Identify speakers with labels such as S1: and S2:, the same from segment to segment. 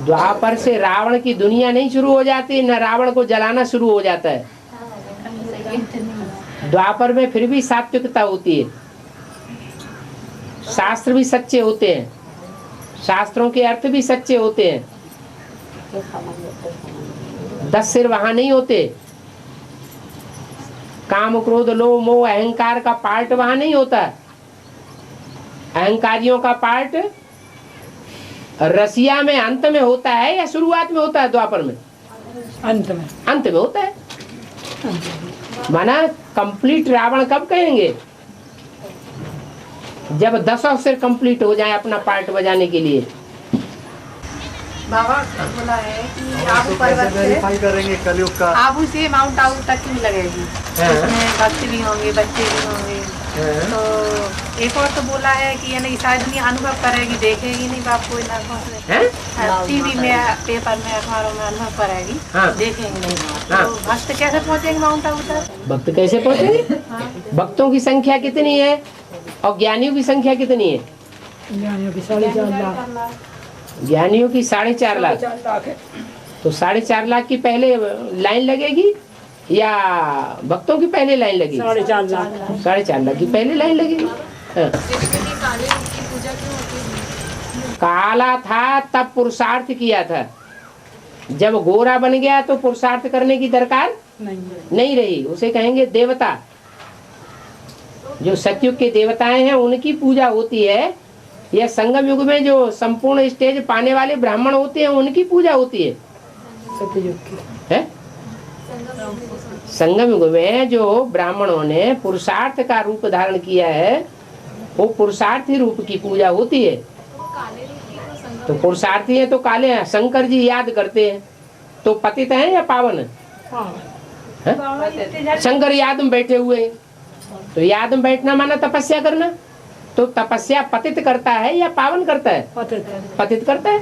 S1: द्वापर से रावण की दुनिया नहीं शुरू हो जाती, न रावण को जलाना शुरू हो जाता है। द्वापर में फिर भी सात्विकता होती है, शास्त्र भी सच्चे होते हैं, शास्त्रों के अर्थ भी सच्चे होते हैं। 10 सिर वहां नहीं होते। काम क्रोध लोभ मोह अहंकार का पार्ट वहां नहीं होता। अहंकारियों का पार्ट रसिया में अंत में होता है या शुरुआत में होता है? द्वापर में
S2: अंत में
S1: होता है। माना कंप्लीट रावण कब कहेंगे? जब 10 अवसर कंप्लीट हो जाए अपना पार्ट बजाने के लिए।
S3: बाबा बोला है कि आबू पर्वत से
S4: करेंगे कलयुग का,
S3: आबू से माउंट आबू तक की लगेगी, उसमें भक्त भी होंगे, बच्चे भी होंगे। तो एक और तो बोला है कि यानी शायद दुनिया अनुभव करेगी, देखेगी नहीं बाप कोई ना, टीवी में पेपर में अखबारों में अनुभव करेगी, देखेंगे नहीं। तो भक्त कैसे पहुँचेंगे माउंट आबू तक?
S1: भक्त कैसे पहुँचेंगे? भक्तों की संख्या कितनी है और ज्ञानियों की संख्या कितनी है?
S2: ज्ञानियों की 4.5 लाख,
S1: ज्ञानियों की 4.5 लाख। तो 4.5 लाख की पहले लाइन लगेगी या भक्तों की पहले लाइन लगेगी?
S2: 4.5 लाख।
S1: 4.5 लाख की पहले लाइन लगेगी। काला था तब पुरुषार्थ किया था, जब गोरा बन गया तो पुरुषार्थ करने की दरकार नहीं रही। उसे कहेंगे देवता। जो सतयुग के देवताएं हैं उनकी पूजा होती है, या संगम युग में जो संपूर्ण स्टेज पाने वाले ब्राह्मण होते हैं उनकी पूजा होती है।
S2: सतयुग की
S1: है? संगम युग में जो ब्राह्मणों ने पुरुषार्थ का रूप धारण किया है वो पुरुषार्थी रूप की पूजा होती है। तो पुरुषार्थी है तो काले हैं। शंकर जी याद करते हैं तो पतित हैं या पावन है? शंकर याद में बैठे हुए हैं, तो याद में बैठना माना तपस्या करना। तो तपस्या पतित करता है या पावन करता है? पतित करता है।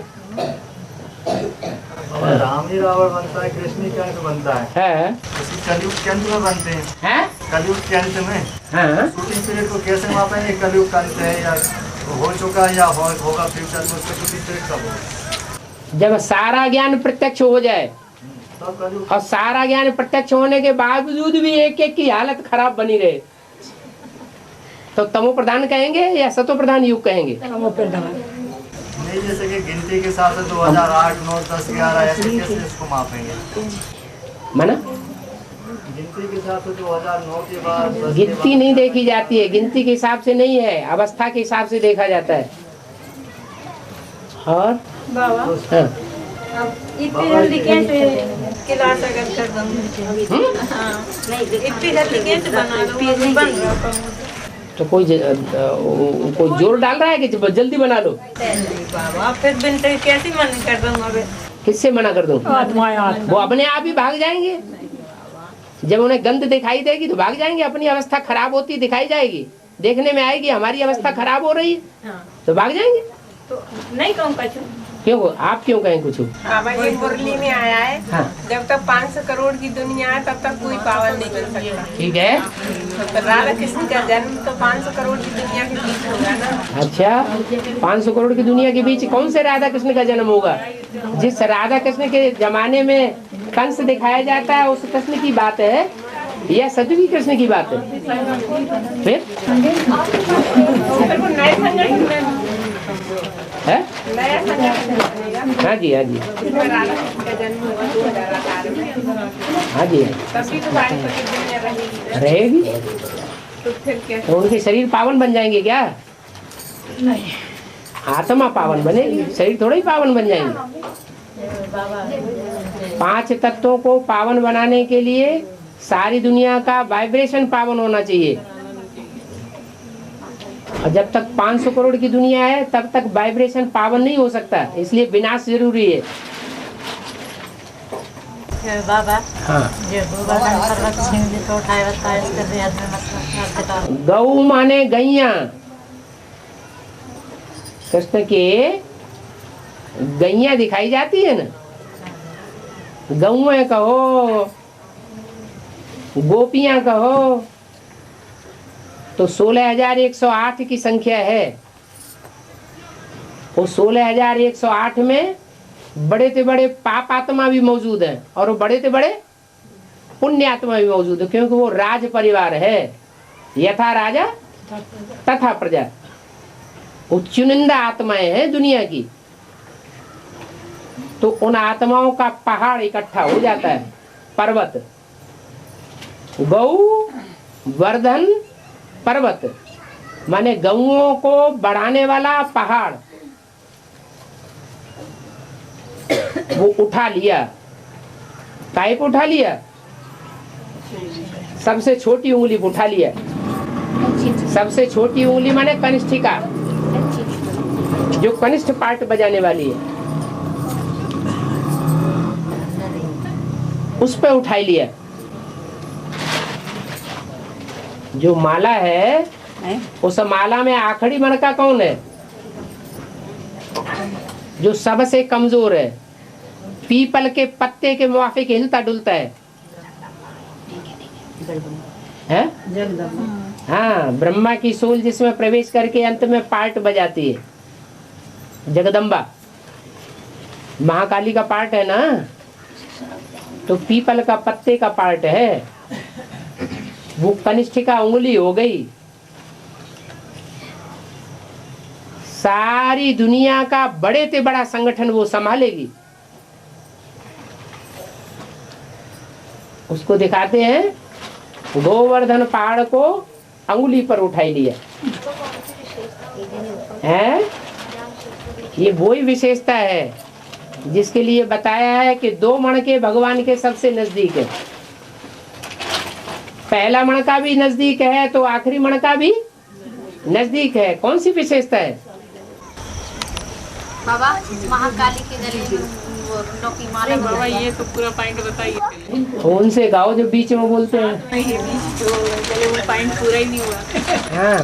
S4: राम ही रावण बनता है, कृष्ण का अंत बनता है। कलयुग के अंत में बनते हैं। कलयुग के अंत में शूटिंग पीरियड को कैसे मापेंगे? कलयुग का अंत है या हो चुका है या होगा फ्यूचर में, उसका शूटिंग पीरियड कब होगा?
S1: जब सारा ज्ञान प्रत्यक्ष हो जाए, और सारा ज्ञान प्रत्यक्ष होने के बावजूद भी एक एक की हालत खराब बनी रहे, तो तमो प्रधान कहेंगे या सतो प्रधान युग कहेंगे?
S2: तमो प्रधान।
S4: नहीं, जैसे कि गिनती के साथ 2008, 9, 10, 11 ऐसे कैसे इसको मापेंगे?
S1: माना
S4: गिनती के साथ 2009 के बाद
S1: गिनती नहीं देखी जाती है, गिनती के हिसाब से नहीं है, अवस्था के हिसाब से देखा जाता है। और
S3: बाबा इतनी जल्दी कैसे क्लास अगर कर दूँगी? इतनी जल्दी कैसे बना दूँ? बन रहा
S1: तो कोई जोर डाल रहा है कि जल्दी बना लो?
S3: बाबा फिर बिनते कैसे मना कर दूँगा?
S1: किससे मना कर दूँ?
S2: आत्मा
S1: वो अपने आप ही भाग जाएंगे। जब उन्हें गंध दिखाई देगी तो भाग जाएंगे। अपनी अवस्था खराब होती दिखाई जाएगी, देखने में आएगी हमारी अवस्था खराब हो रही है तो भाग जाएंगे।
S3: तो नहीं कहूँ कुछ।
S1: क्यों? आप क्यों कहें कुछ?
S3: ये मुरली में आया है। जब तक 500 करोड़ की दुनिया है तब तक कोई पावन नहीं बन सकता।
S1: ठीक है।
S3: तो राधा कृष्ण का जन्म तो 500 करोड़ की दुनिया के बीच होगा ना?
S1: अच्छा, 500 करोड़ की दुनिया के बीच कौन से राधा कृष्ण का जन्म होगा? जिस राधा कृष्ण के जमाने में कंस दिखाया जाता है उस कृष्ण की बात है या सतयुगी कृष्ण की बात है? फिर है? हाँ जी, हाँ जी, हाँ जी, रहेगी। तो उनके शरीर पावन बन जाएंगे क्या?
S2: नहीं,
S1: आत्मा पावन बनेगी, शरीर थोड़ा ही पावन बन जाएंगे। 5 तत्वों को पावन बनाने के लिए सारी दुनिया का वाइब्रेशन पावन होना चाहिए। और जब तक 500 करोड़ की दुनिया है तब तक वाइब्रेशन पावन नहीं हो सकता, इसलिए विनाश जरूरी है।
S3: बाबा
S1: हाँ,
S3: तो
S1: गौ माने गैया, कृष्ण के गैया दिखाई जाती है ना, गौएं कहो गोपियां कहो, तो 16,108 की संख्या है। वो 16,108 में बड़े से बड़े पाप आत्मा भी मौजूद है और वो बड़े से बड़े पुण्य आत्मा भी मौजूद है, क्योंकि वो राज परिवार है। यथा राजा तथा प्रजा, वो चुनिंदा आत्माएं हैं दुनिया की। तो उन आत्माओं का पहाड़ इकट्ठा हो जाता है, पर्वत। गौ वर्धन पर्वत माने गौओं को बढ़ाने वाला पहाड़, वो उठा लिया। काहे को उठा लिया? सबसे छोटी उंगली को उठा लिया। सबसे छोटी उंगली माने कनिष्ठिका, जो कनिष्ठ पार्ट बजाने वाली है, उस पे उठा लिया। जो माला है, उस माला में आखिरी मणका कौन है? जो सबसे कमजोर है, पीपल के पत्ते के मुआफिक हिलता डुलता है। हाँ, ब्रह्मा की सोल जिसमें प्रवेश करके अंत में पार्ट बजाती है। जगदम्बा महाकाली का पार्ट है ना, तो पीपल का पत्ते का पार्ट है। वो कनिष्ठिका उंगली हो गई। सारी दुनिया का बड़े से बड़ा संगठन वो संभालेगी। उसको दिखाते हैं, गोवर्धन पहाड़ को अंगुली पर उठाई लिया है। ये वही विशेषता है जिसके लिए बताया है कि 2 मणके भगवान के सबसे नजदीक है। पहला मणका भी नजदीक है तो आखिरी मणका भी नजदीक है। कौन सी विशेषता है?
S3: बाबा महाकाली के गले में वो रुंडों की माला। बाबा ये तो पूरा पॉइंट बताइए।
S1: उनसे गाओ जो बीच में बोलते हैं।
S3: नहीं, तो गले में पॉइंट पूरा ही नहीं हुआ।
S1: हाँ,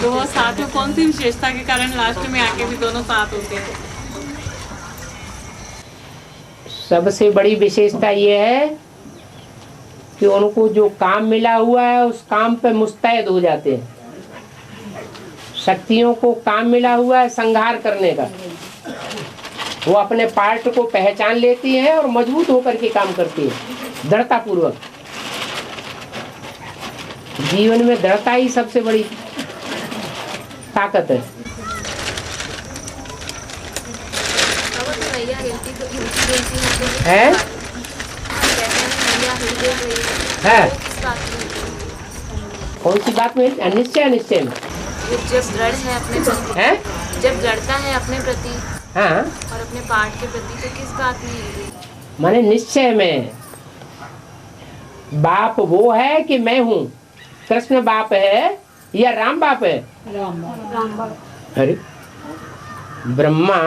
S3: तो वो साथ में कौन सी विशेषता के कारण लास्ट में आके भी दोनों साथ होते हैं?
S1: सबसे बड़ी विशेषता ये है कि उनको जो काम मिला हुआ है उस काम पे मुस्तैद हो जाते हैं। शक्तियों को काम मिला हुआ है संहार करने का, वो अपने पार्ट को पहचान लेती है और मजबूत होकर के काम करती है, दृढ़ता पूर्वक। जीवन में दृढ़ता ही सबसे बड़ी ताकत है। है? है? कौन सी बात में? निश्चय निश्चय में
S3: जब दृढ़ है अपने प्रति,
S1: है?
S3: जब दृढ़ता है अपने प्रति,
S1: हाँ,
S3: और अपने पाठ के प्रति, तो किस बात में?
S1: माने निश्चय में। बाप वो है कि मैं हूँ। कृष्ण बाप है या राम बाप है?
S2: राम बाप।
S1: अरे, ब्रह्मा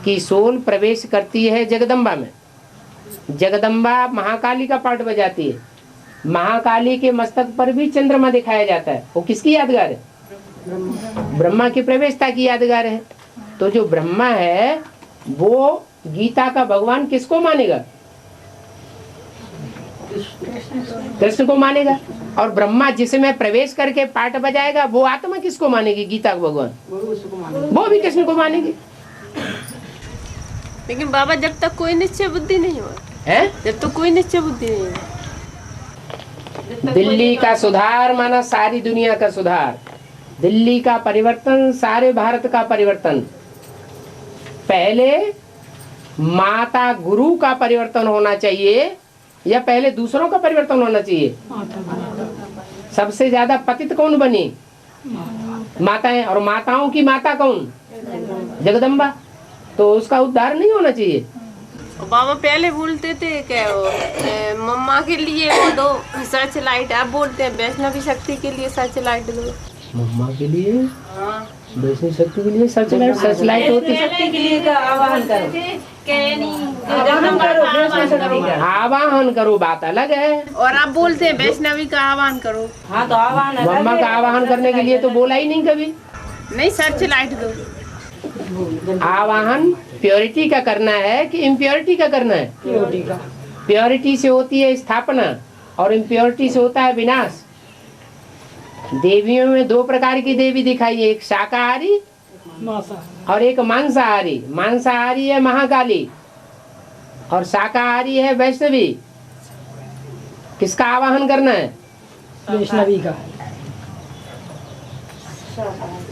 S1: की सोल प्रवेश करती है जगदम्बा में। जगदम्बा महाकाली का पार्ट बजाती है। महाकाली के मस्तक पर भी चंद्रमा दिखाया जाता है। वो किसकी यादगार है? ब्रह्मा की प्रवेशता की यादगार है। तो जो ब्रह्मा है वो गीता का भगवान किसको मानेगा? कृष्ण को मानेगा। और ब्रह्मा जिसमें प्रवेश करके पाठ बजाएगा वो आत्मा किसको मानेगी? गीता का भगवान, वो भी कृष्ण को मानेगी।
S3: लेकिन बाबा जब तक कोई निश्चय बुद्धि नहीं हुआ है, जब तक कोई निश्चय बुद्धि नहीं हुआ।
S1: दिल्ली का सुधार माना सारी दुनिया का सुधार। दिल्ली का परिवर्तन सारे भारत का परिवर्तन। पहले माता गुरु का परिवर्तन होना चाहिए या पहले दूसरों का परिवर्तन होना चाहिए? सबसे ज्यादा पतित कौन बनी? माताएं। और माताओं की माता कौन? जगदम्बा। तो उसका उद्धार नहीं होना चाहिए?
S3: बाबा पहले बोलते थे क्या वो मम्मा के लिए वो दो सर्च लाइट, अब बोलते हैं वैष्णवी शक्ति के लिए सर्च लाइट दो।
S1: मम्मा के लिए, वैष्णवी शक्ति के लिए सर्च लाइट। सर्च लाइट होती है
S2: शक्ति के लिए का आवाहन करो।
S1: आवाहन करो, बात अलग है।
S3: और आप बोलते हैं वैष्णवी का आह्वान करो।
S2: हाँ, तो आवाहन
S1: मम्मा का आवाहन करने के लिए तो बोला ही नहीं कभी।
S3: नहीं, सर्च लाइट दो।
S1: आवाहन प्योरिटी का करना है कि इम्प्योरिटी का करना है?
S2: प्योरिटी का।
S1: प्योरिटी से होती है स्थापना और इम्प्योरिटी से होता है विनाश। देवियों में 2 प्रकार की देवी दिखाई है, एक शाकाहारी और एक मांसाहारी। मांसाहारी है महाकाली और शाकाहारी है वैष्णवी। किसका आवाहन करना है?
S2: वैष्णवी का।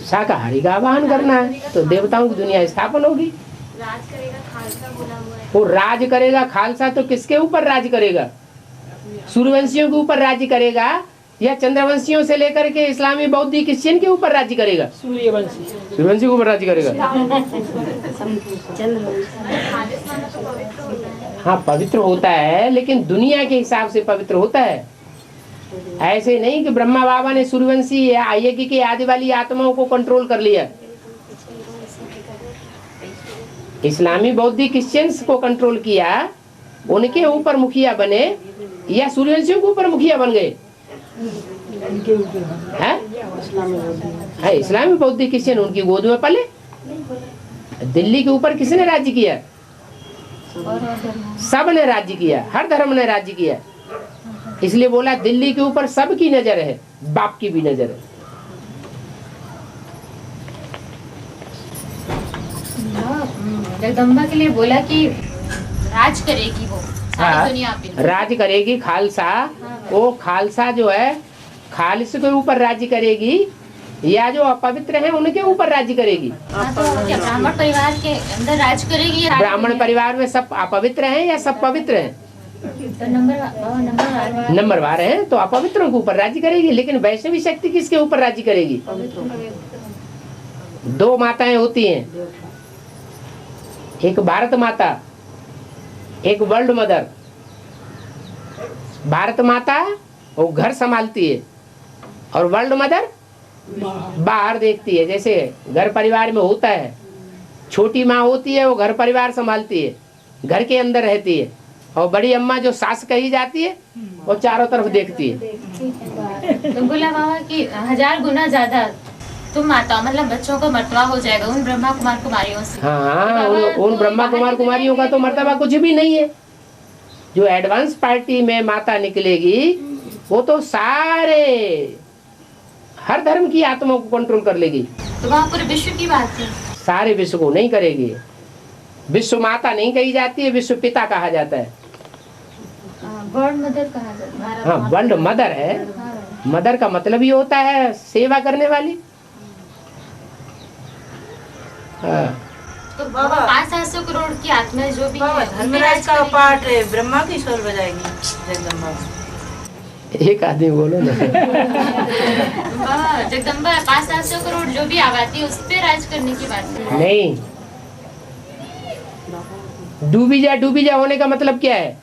S1: शाकाहारी का आवाहन करना है तो देवताओं की दुनिया स्थापन होगी।
S5: राज करेगा खालसा बोला हुआ है।
S1: वो राज करेगा खालसा तो किसके ऊपर राज करेगा? सूर्यवंशियों के ऊपर राज्य करेगा या चंद्रवंशियों से लेकर के इस्लामी बौद्ध क्रिश्चियन के ऊपर राज्य करेगा?
S2: सूर्यवंशी।
S1: सूर्यवंशी के ऊपर राज्य करेगा। हाँ पवित्र होता है लेकिन दुनिया के हिसाब से पवित्र होता है। ऐसे नहीं कि ब्रह्मा बाबा ने सूर्यवंशी या यज्ञ की आदि वाली आत्माओं को कंट्रोल कर लिया। इस्लामी बौद्ध क्रिश्चियंस को कंट्रोल किया, उनके ऊपर मुखिया बने या सूर्यवंशियों के ऊपर मुखिया बन गए? इस्लामी बौद्ध क्रिश्चियन उनकी गोद में पले। दिल्ली के ऊपर किसने राज्य किया? सब ने राज्य किया, हर धर्म ने राज्य किया। इसलिए बोला दिल्ली के ऊपर सबकी नजर है, बाप की भी नजर है।
S5: जगदम्बा के लिए बोला कि राज करेगी वो सारी दुनिया पे।
S1: राज करेगी खालसा। वो खालसा जो है खालिस के ऊपर राज्य करेगी या जो अपवित्र है उनके ऊपर राज्य करेगी?
S5: तो क्या ब्राह्मण परिवार के अंदर राज करेगी या
S1: ब्राह्मण परिवार में सब अपवित्र हैं या सब पवित्र हैं?
S5: तो
S1: नंबरवार है तो अपवित्रों के ऊपर राज्य करेगी। लेकिन वैष्णवी शक्ति किसके ऊपर राज्य करेगी? दो माताएं होती हैं, एक भारत माता, एक वर्ल्ड मदर। भारत माता वो घर संभालती है और वर्ल्ड मदर बाहर देखती है। जैसे घर परिवार में होता है, छोटी माँ होती है वो घर परिवार संभालती है, घर के अंदर रहती है, और बड़ी अम्मा जो सास कही जाती है वो चारों तरफ देखती है।
S5: तो बोला बाबा कि 1000 गुना ज्यादा तुम माता मतलब बच्चों का मर्तबा हो जाएगा उन ब्रह्मा कुमार कुमारियों से।
S1: हाँ उन ब्रह्मा कुमार कुमारियों का तो मर्तबा कुछ भी नहीं है। जो एडवांस पार्टी में माता निकलेगी वो तो सारे हर धर्म की आत्माओं को कंट्रोल कर लेगी।
S5: तो वहाँ पूरे विश्व की बात है।
S1: सारे विश्व को नहीं करेगी। विश्व माता नहीं कही जाती है, विश्व पिता कहा जाता है।
S5: वर्ल्ड मदर कहा जाता है।
S1: हाँ वर्ल्ड मदर है। मदर का मतलब ही होता है सेवा करने वाली। हाँ।
S5: तो 500-700 करोड़ की आत्मा जो भी है
S3: धर्मराज का पाठ ब्रह्मा की स्वर बजाएगी जगदम्बा।
S1: एक आदमी बोलो ना।
S5: जगदम्बा 500-700 करोड़ जो भी आबादी है उस पे राज करने की बात है।
S1: नहीं, डूबी जा होने का मतलब क्या है?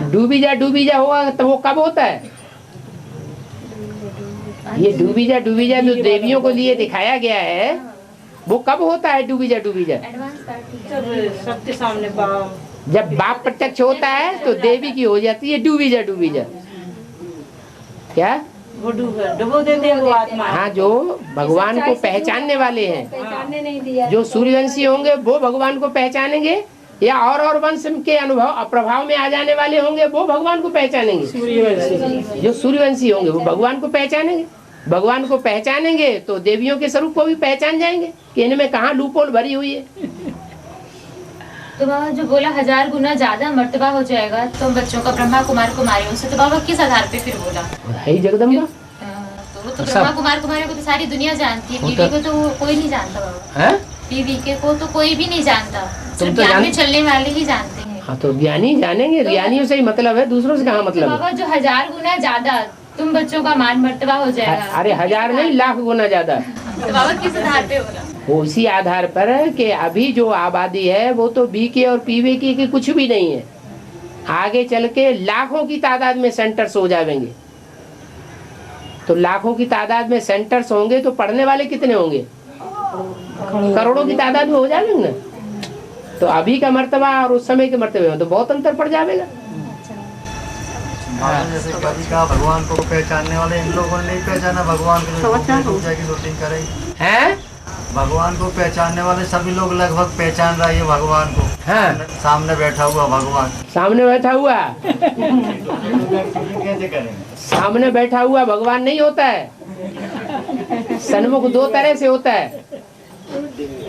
S1: डूबी जा होगा तो वो कब होता है? ये डूबी जा जो देवियों को लिए दिखाया गया है वो कब होता है? डूबी जा
S3: सबके सामने बाप,
S1: जब बाप प्रत्यक्ष होता है तो देवी की हो जाती है डूबी जा। क्या
S3: वो डुबो देते हैं वो आत्मा।
S1: हाँ जो भगवान को पहचानने वाले हैं,
S2: पहचानने नहीं दिया।
S1: जो सूर्यवंशी होंगे वो भगवान को पहचानेंगे या और वंश के अनुभव प्रभाव में आ जाने वाले होंगे वो भगवान को पहचानेंगे। जो सूर्यवंशी होंगे वो भगवान को पहचानेंगे। भगवान को पहचानेंगे तो देवियों के स्वरूप को भी पहचान जाएंगे कि इनमें कहाँ लूपोल भरी हुई है।
S5: तो बाबा जो बोला 1000 गुना ज्यादा मर्तबा हो जाएगा तो बच्चों का ब्रह्मा कुमार कुमारियों से, तो बाबा किस आधार पे फिर बोला?
S1: है जगदम्बा।
S5: तो वो तो ब्रह्मा कुमार कुमारियों को तो सारी दुनिया जानती है, बीवी को तो वो कोई नहीं जानता बाबा। बीवी के को तो कोई भी नहीं जानता, सिर्फ ज्ञान में चलने वाले ही जानते हैं।
S1: हाँ तो ज्ञानी जानेंगे, ज्ञानियों से ही मतलब है, दूसरों से कहाँ मतलब है?
S5: बाबा जो 1000 गुना ज्यादा तुम बच्चों का मान मर्तबा हो जाएगा।
S1: अरे 1000 नहीं, लाख गुना ज्यादा।
S5: तो बाबा किस आधार पे बोला?
S1: वो इसी आधार पर है कि अभी जो आबादी है वो तो बीके और पीवे की कुछ भी नहीं है। आगे चल के लाखों की तादाद में सेंटर्स हो जाएंगे। तो लाखों की तादाद में सेंटर्स होंगे तो पढ़ने वाले कितने होंगे? करोड़ों की तादाद में हो जाएंगे ना। तो अभी का मर्तबा और उस समय के मर्तबे में तो बहुत अंतर पड़ जाएगा।
S4: जैसे कभी कहा भगवान को पहचानने वाले इन लोगों ने नहीं पहचाना भगवान को, पूजा की शूटिंग करेगी है। भगवान को पहचानने वाले सभी लोग लगभग पहचान रहा है भगवान को। हाँ। सामने बैठा हुआ भगवान,
S1: सामने बैठा हुआ
S4: कैसे करेंगे?
S1: सामने बैठा हुआ भगवान नहीं होता है। सन्मुख दो तरह से होता है,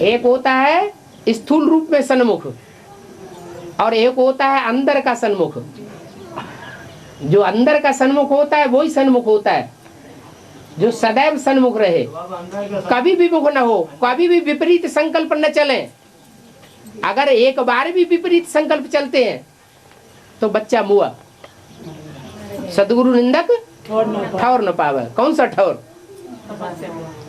S1: एक होता है स्थूल रूप में सन्मुख और एक होता है अंदर का सन्मुख। जो अंदर का सन्मुख होता है वही सन्मुख होता है जो सदैव सन्मुख रहे, कभी भी मुख न हो, कभी भी विपरीत संकल्प न चले। अगर एक बार भी विपरीत संकल्प चलते हैं तो बच्चा मुआ। सदगुरु निंदक ठौर न पावे। कौन सा ठौर?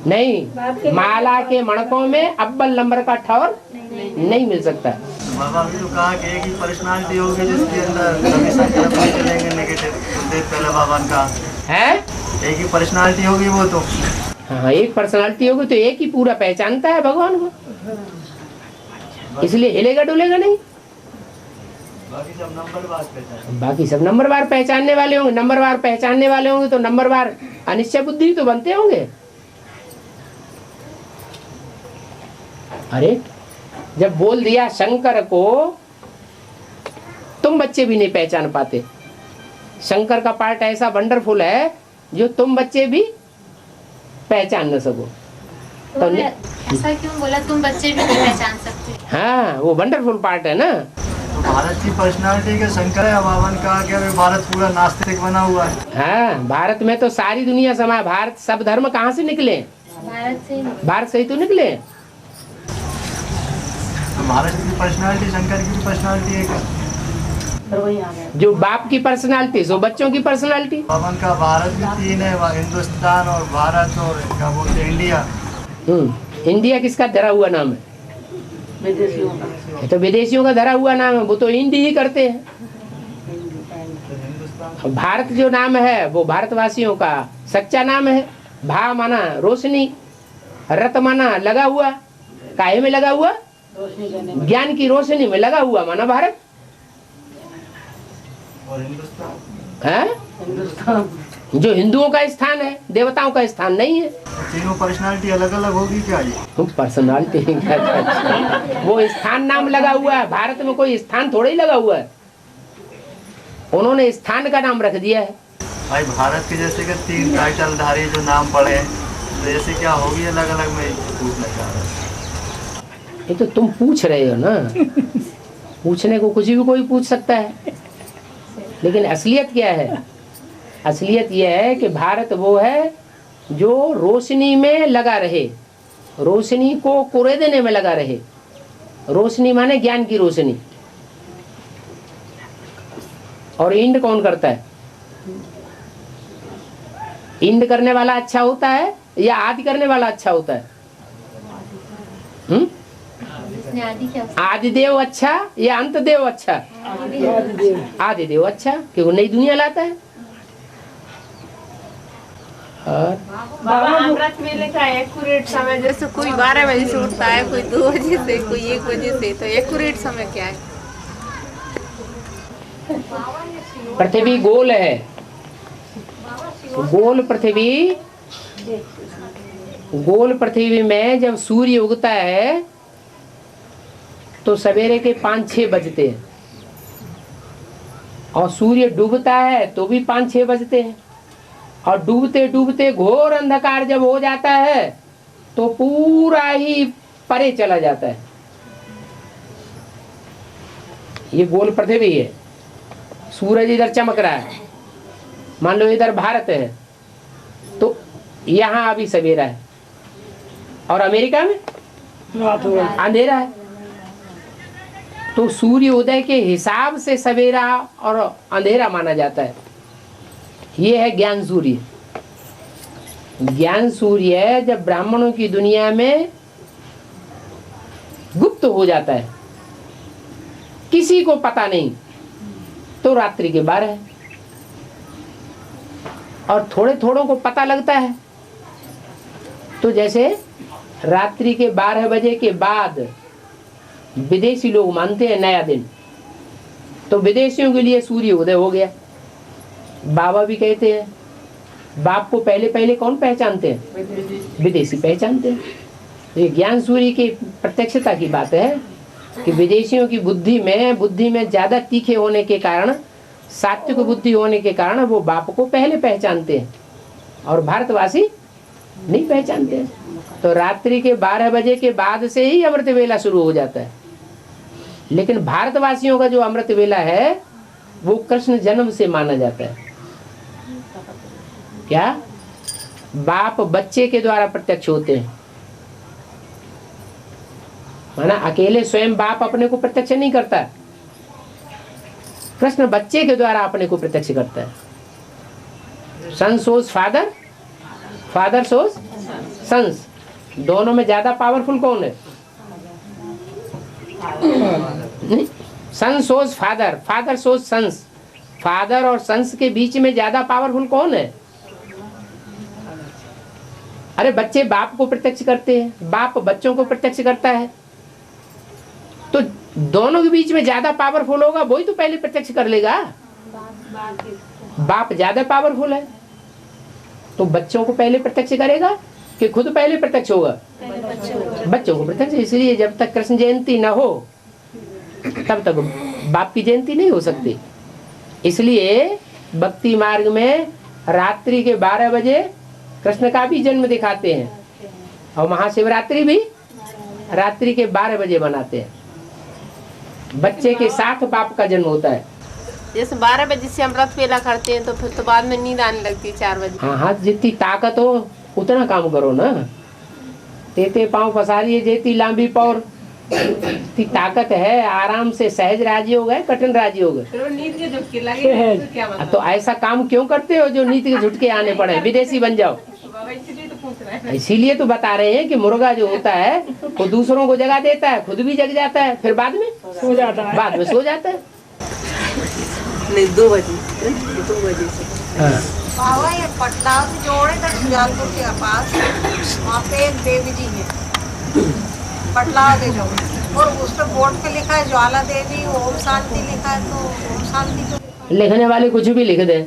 S1: नहीं, माला के मणकों में अव्वल नंबर का ठौर नहीं मिल सकता।
S4: बाबा अभी तो कहा कि एक ही पर्सनालिटी होगी जिसके अंदर कभी संकल्प नहीं चलेंगे नेगेटिव। पहले बाबा ने कहा
S1: है
S4: एक ही पर्सनालिटी होगी वो तो।
S1: हाँ, एक पर्सनालिटी होगी तो एक ही पूरा पहचानता है भगवान को, इसलिए हिलेगा डुलेगा नहीं।
S4: बाकी सब नंबरवार पहचान,
S1: बाकी सब नंबरवार पहचानने वाले होंगे। नंबरवार पहचानने वाले होंगे तो नंबरवार अनिश्चय बुद्धि तो बनते होंगे। अरे जब बोल दिया शंकर को, तुम बच्चे भी नहीं पहचान पाते। शंकर का पार्ट ऐसा वंडरफुल है जो तुम बच्चे भी पहचान न सको।
S5: तो ऐसा क्यों बोला? तुम बच्चे भी नहीं पहचान सकते।
S1: हाँ, वो वंडरफुल पार्ट है ना।
S4: तो भारत की पर्सनालिटी के शंकर है। बाबा ने कहा कि अभी भारत पूरा नास्तिक बना हुआ है।
S1: हाँ, भारत में तो सारी दुनिया समा। भारत सब धर्म कहाँ से निकले? भारत से ही तो निकले।
S4: तो भारत की पर्सनालिटी शंकर की पर्सनालिटी है क्या?
S1: जो बाप की पर्सनालिटी सो बच्चों की पर्सनालिटी।
S4: बाबा ने कहा भारत भी तीन है, हिंदुस्तान और भारत और क्या बोलते हैं इंडिया।
S1: इंडिया किसका धरा हुआ नाम है?
S2: विदेशियों का।
S1: ये तो विदेशियों का धरा हुआ नाम है, वो तो इंडी ही करते हैं। भारत जो नाम है वो भारतवासियों का सच्चा नाम है। भा माना रोशनी, रत माना लगा हुआ। काहे में लगा हुआ? ज्ञान की रोशनी में लगा हुआ माना भारत।
S4: और हिंदुस्तान
S1: है जो हिंदुओं का स्थान है, देवताओं का स्थान नहीं है।
S4: तीनों पर्सनालिटी अलग अलग होगी क्या? ये
S1: पर्सनालिटी वो स्थान नाम लगा हुआ है। भारत में कोई स्थान थोड़ा ही लगा हुआ है, उन्होंने स्थान का नाम रख दिया है।
S4: भाई भारत के जैसे कि तीन टाइटल धारी जो नाम पड़े तो ऐसे क्या होगी अलग अलग में पूछना चाह रहा हूं।
S1: ये तो तुम पूछ रहे हो ना। पूछने को कुछ भी कोई पूछ सकता है, लेकिन असलियत क्या है? असलियत यह है कि भारत वो है जो रोशनी में लगा रहे, रोशनी को कुरे देने में लगा रहे। रोशनी माने ज्ञान की रोशनी। और इंड कौन करता है? इंड करने वाला अच्छा होता है या आदि करने वाला अच्छा होता है? आदिदेव अच्छा या अंतदेव अच्छा? आदिदेव अच्छा, क्योंकि नई दुनिया लाता है।
S3: बाबा अमृत वेले का एक्यूरेट समय जैसे कोई 12 बजे से उठता है, कोई 2 बजे से, कोई 1 बजे से, तो एक्यूरेट समय क्या है?
S1: पृथ्वी गोल है। गोल पृथ्वी में जब सूर्य उगता है तो सवेरे के 5-6 बजते हैं, और सूर्य डूबता है तो भी 5-6 बजते हैं, और डूबते डूबते घोर अंधकार जब हो जाता है तो पूरा ही परे चला जाता है। ये गोल पृथ्वी है। सूरज इधर चमक रहा है, मान लो इधर भारत है तो यहाँ अभी सवेरा है, और अमेरिका में अंधेरा है। तो सूर्य उदय के हिसाब से सवेरा और अंधेरा माना जाता है। ये है ज्ञान सूर्य। ज्ञान सूर्य जब ब्राह्मणों की दुनिया में गुप्त हो जाता है, किसी को पता नहीं, तो रात्रि के 12 है, और थोड़े थोड़ों को पता लगता है। तो जैसे रात्रि के 12 बजे के बाद विदेशी लोग मानते हैं नया दिन, तो विदेशियों के लिए सूर्य उदय हो गया। बाबा भी कहते हैं, बाप को पहले पहले कौन पहचानते हैं? विदेशी पहचानते हैं। ये ज्ञान सूर्य की प्रत्यक्षता की बात है कि विदेशियों की बुद्धि में ज्यादा तीखे होने के कारण, सात्विक बुद्धि होने के कारण वो बाप को पहले पहचानते हैं, और भारतवासी नहीं पहचानते हैं। तो रात्रि के 12 बजे के बाद से ही अमृत वेला शुरू हो जाता है। लेकिन भारतवासियों का जो अमृत वेला है वो कृष्ण जन्म से माना जाता है। क्या? बाप बच्चे के द्वारा प्रत्यक्ष होते हैं, माना अकेले स्वयं बाप अपने को प्रत्यक्ष नहीं करता, कृष्ण बच्चे के द्वारा अपने को प्रत्यक्ष करता है। सन सोज फादर, फादर सोज सन्स। दोनों में ज्यादा पावरफुल कौन है? सन सोज फादर, फादर सोज सन्स। फादर और सन्स के बीच में ज्यादा पावरफुल कौन है? अरे बच्चे बाप को प्रत्यक्ष करते हैं, बाप बच्चों को प्रत्यक्ष करता है, तो दोनों के बीच में ज्यादा पावरफुल होगा वही तो पहले प्रत्यक्ष कर लेगा। बाप ज्यादा पावरफुल है तो बच्चों को पहले प्रत्यक्ष करेगा कि खुद पहले प्रत्यक्ष होगा? बच्चों को प्रत्यक्ष। इसलिए जब तक कृष्ण जयंती न हो तब तक बाप की जयंती नहीं हो सकती। इसलिए भक्ति मार्ग में रात्रि के 12 बजे कृष्ण का भी जन्म दिखाते हैं और महाशिवरात्रि भी रात्रि के 12 बजे मनाते हैं। बच्चे के साथ बाप का जन्म होता है।
S6: जैसे 12 बजे से अमृत वेला करते हैं तो फिर तो बाद में नींद आने लगती है 4 बजे।
S1: हाँ, जितनी ताकत हो उतना काम करो ना। तेते पाँव पसारिए जेती लांबी पौर। इतनी ताकत है, आराम से सहज राजी हो गए, कठिन राजी हो गए।
S6: नींद के झटके लगे तो क्या
S1: तो ऐसा काम क्यों करते हो जो नींद के झटके आने पड़े? विदेशी बन जाओ। इसीलिए तो बता रहे हैं कि मुर्गा जो होता है वो दूसरों को जगा देता है, खुद भी जग जाता है, फिर बाद में सो जाता है। बाद में सो जाता है।
S2: नहीं 2 बजे, 2 बजे से।
S7: बाबा ये पटना से जोड़े तक सुजानपुर के पास वहाँ पे एक देवी जी है, पटला दे जो, और उस पर बोर्ड पे लिखा है ज्वाला देवी, ओम शांति लिखा है, तो ओम शांति तो
S1: लिखने वाले कुछ भी लिख दे।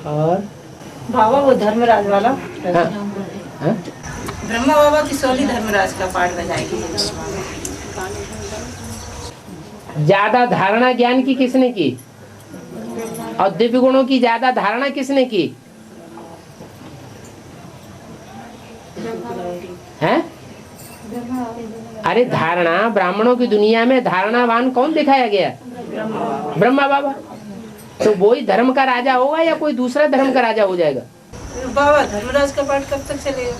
S1: और
S2: बाबा वो धर्मराज वाला,
S1: हाँ?
S2: ब्रह्मा बाबा की सोली धर्मराज का पाठ बजाएगी।
S1: ज्यादा धारणा ज्ञान की किसने की और दिव्य गुणों की ज्यादा धारणा किसने की है? अरे धारणा, ब्राह्मणों की दुनिया में धारणावान कौन दिखाया गया? ब्रह्मा बाबा। तो वही धर्म का राजा होगा या कोई दूसरा धर्म का राजा हो जाएगा?
S2: बाबा धर्मराज का पाठ कब तक चलेगा?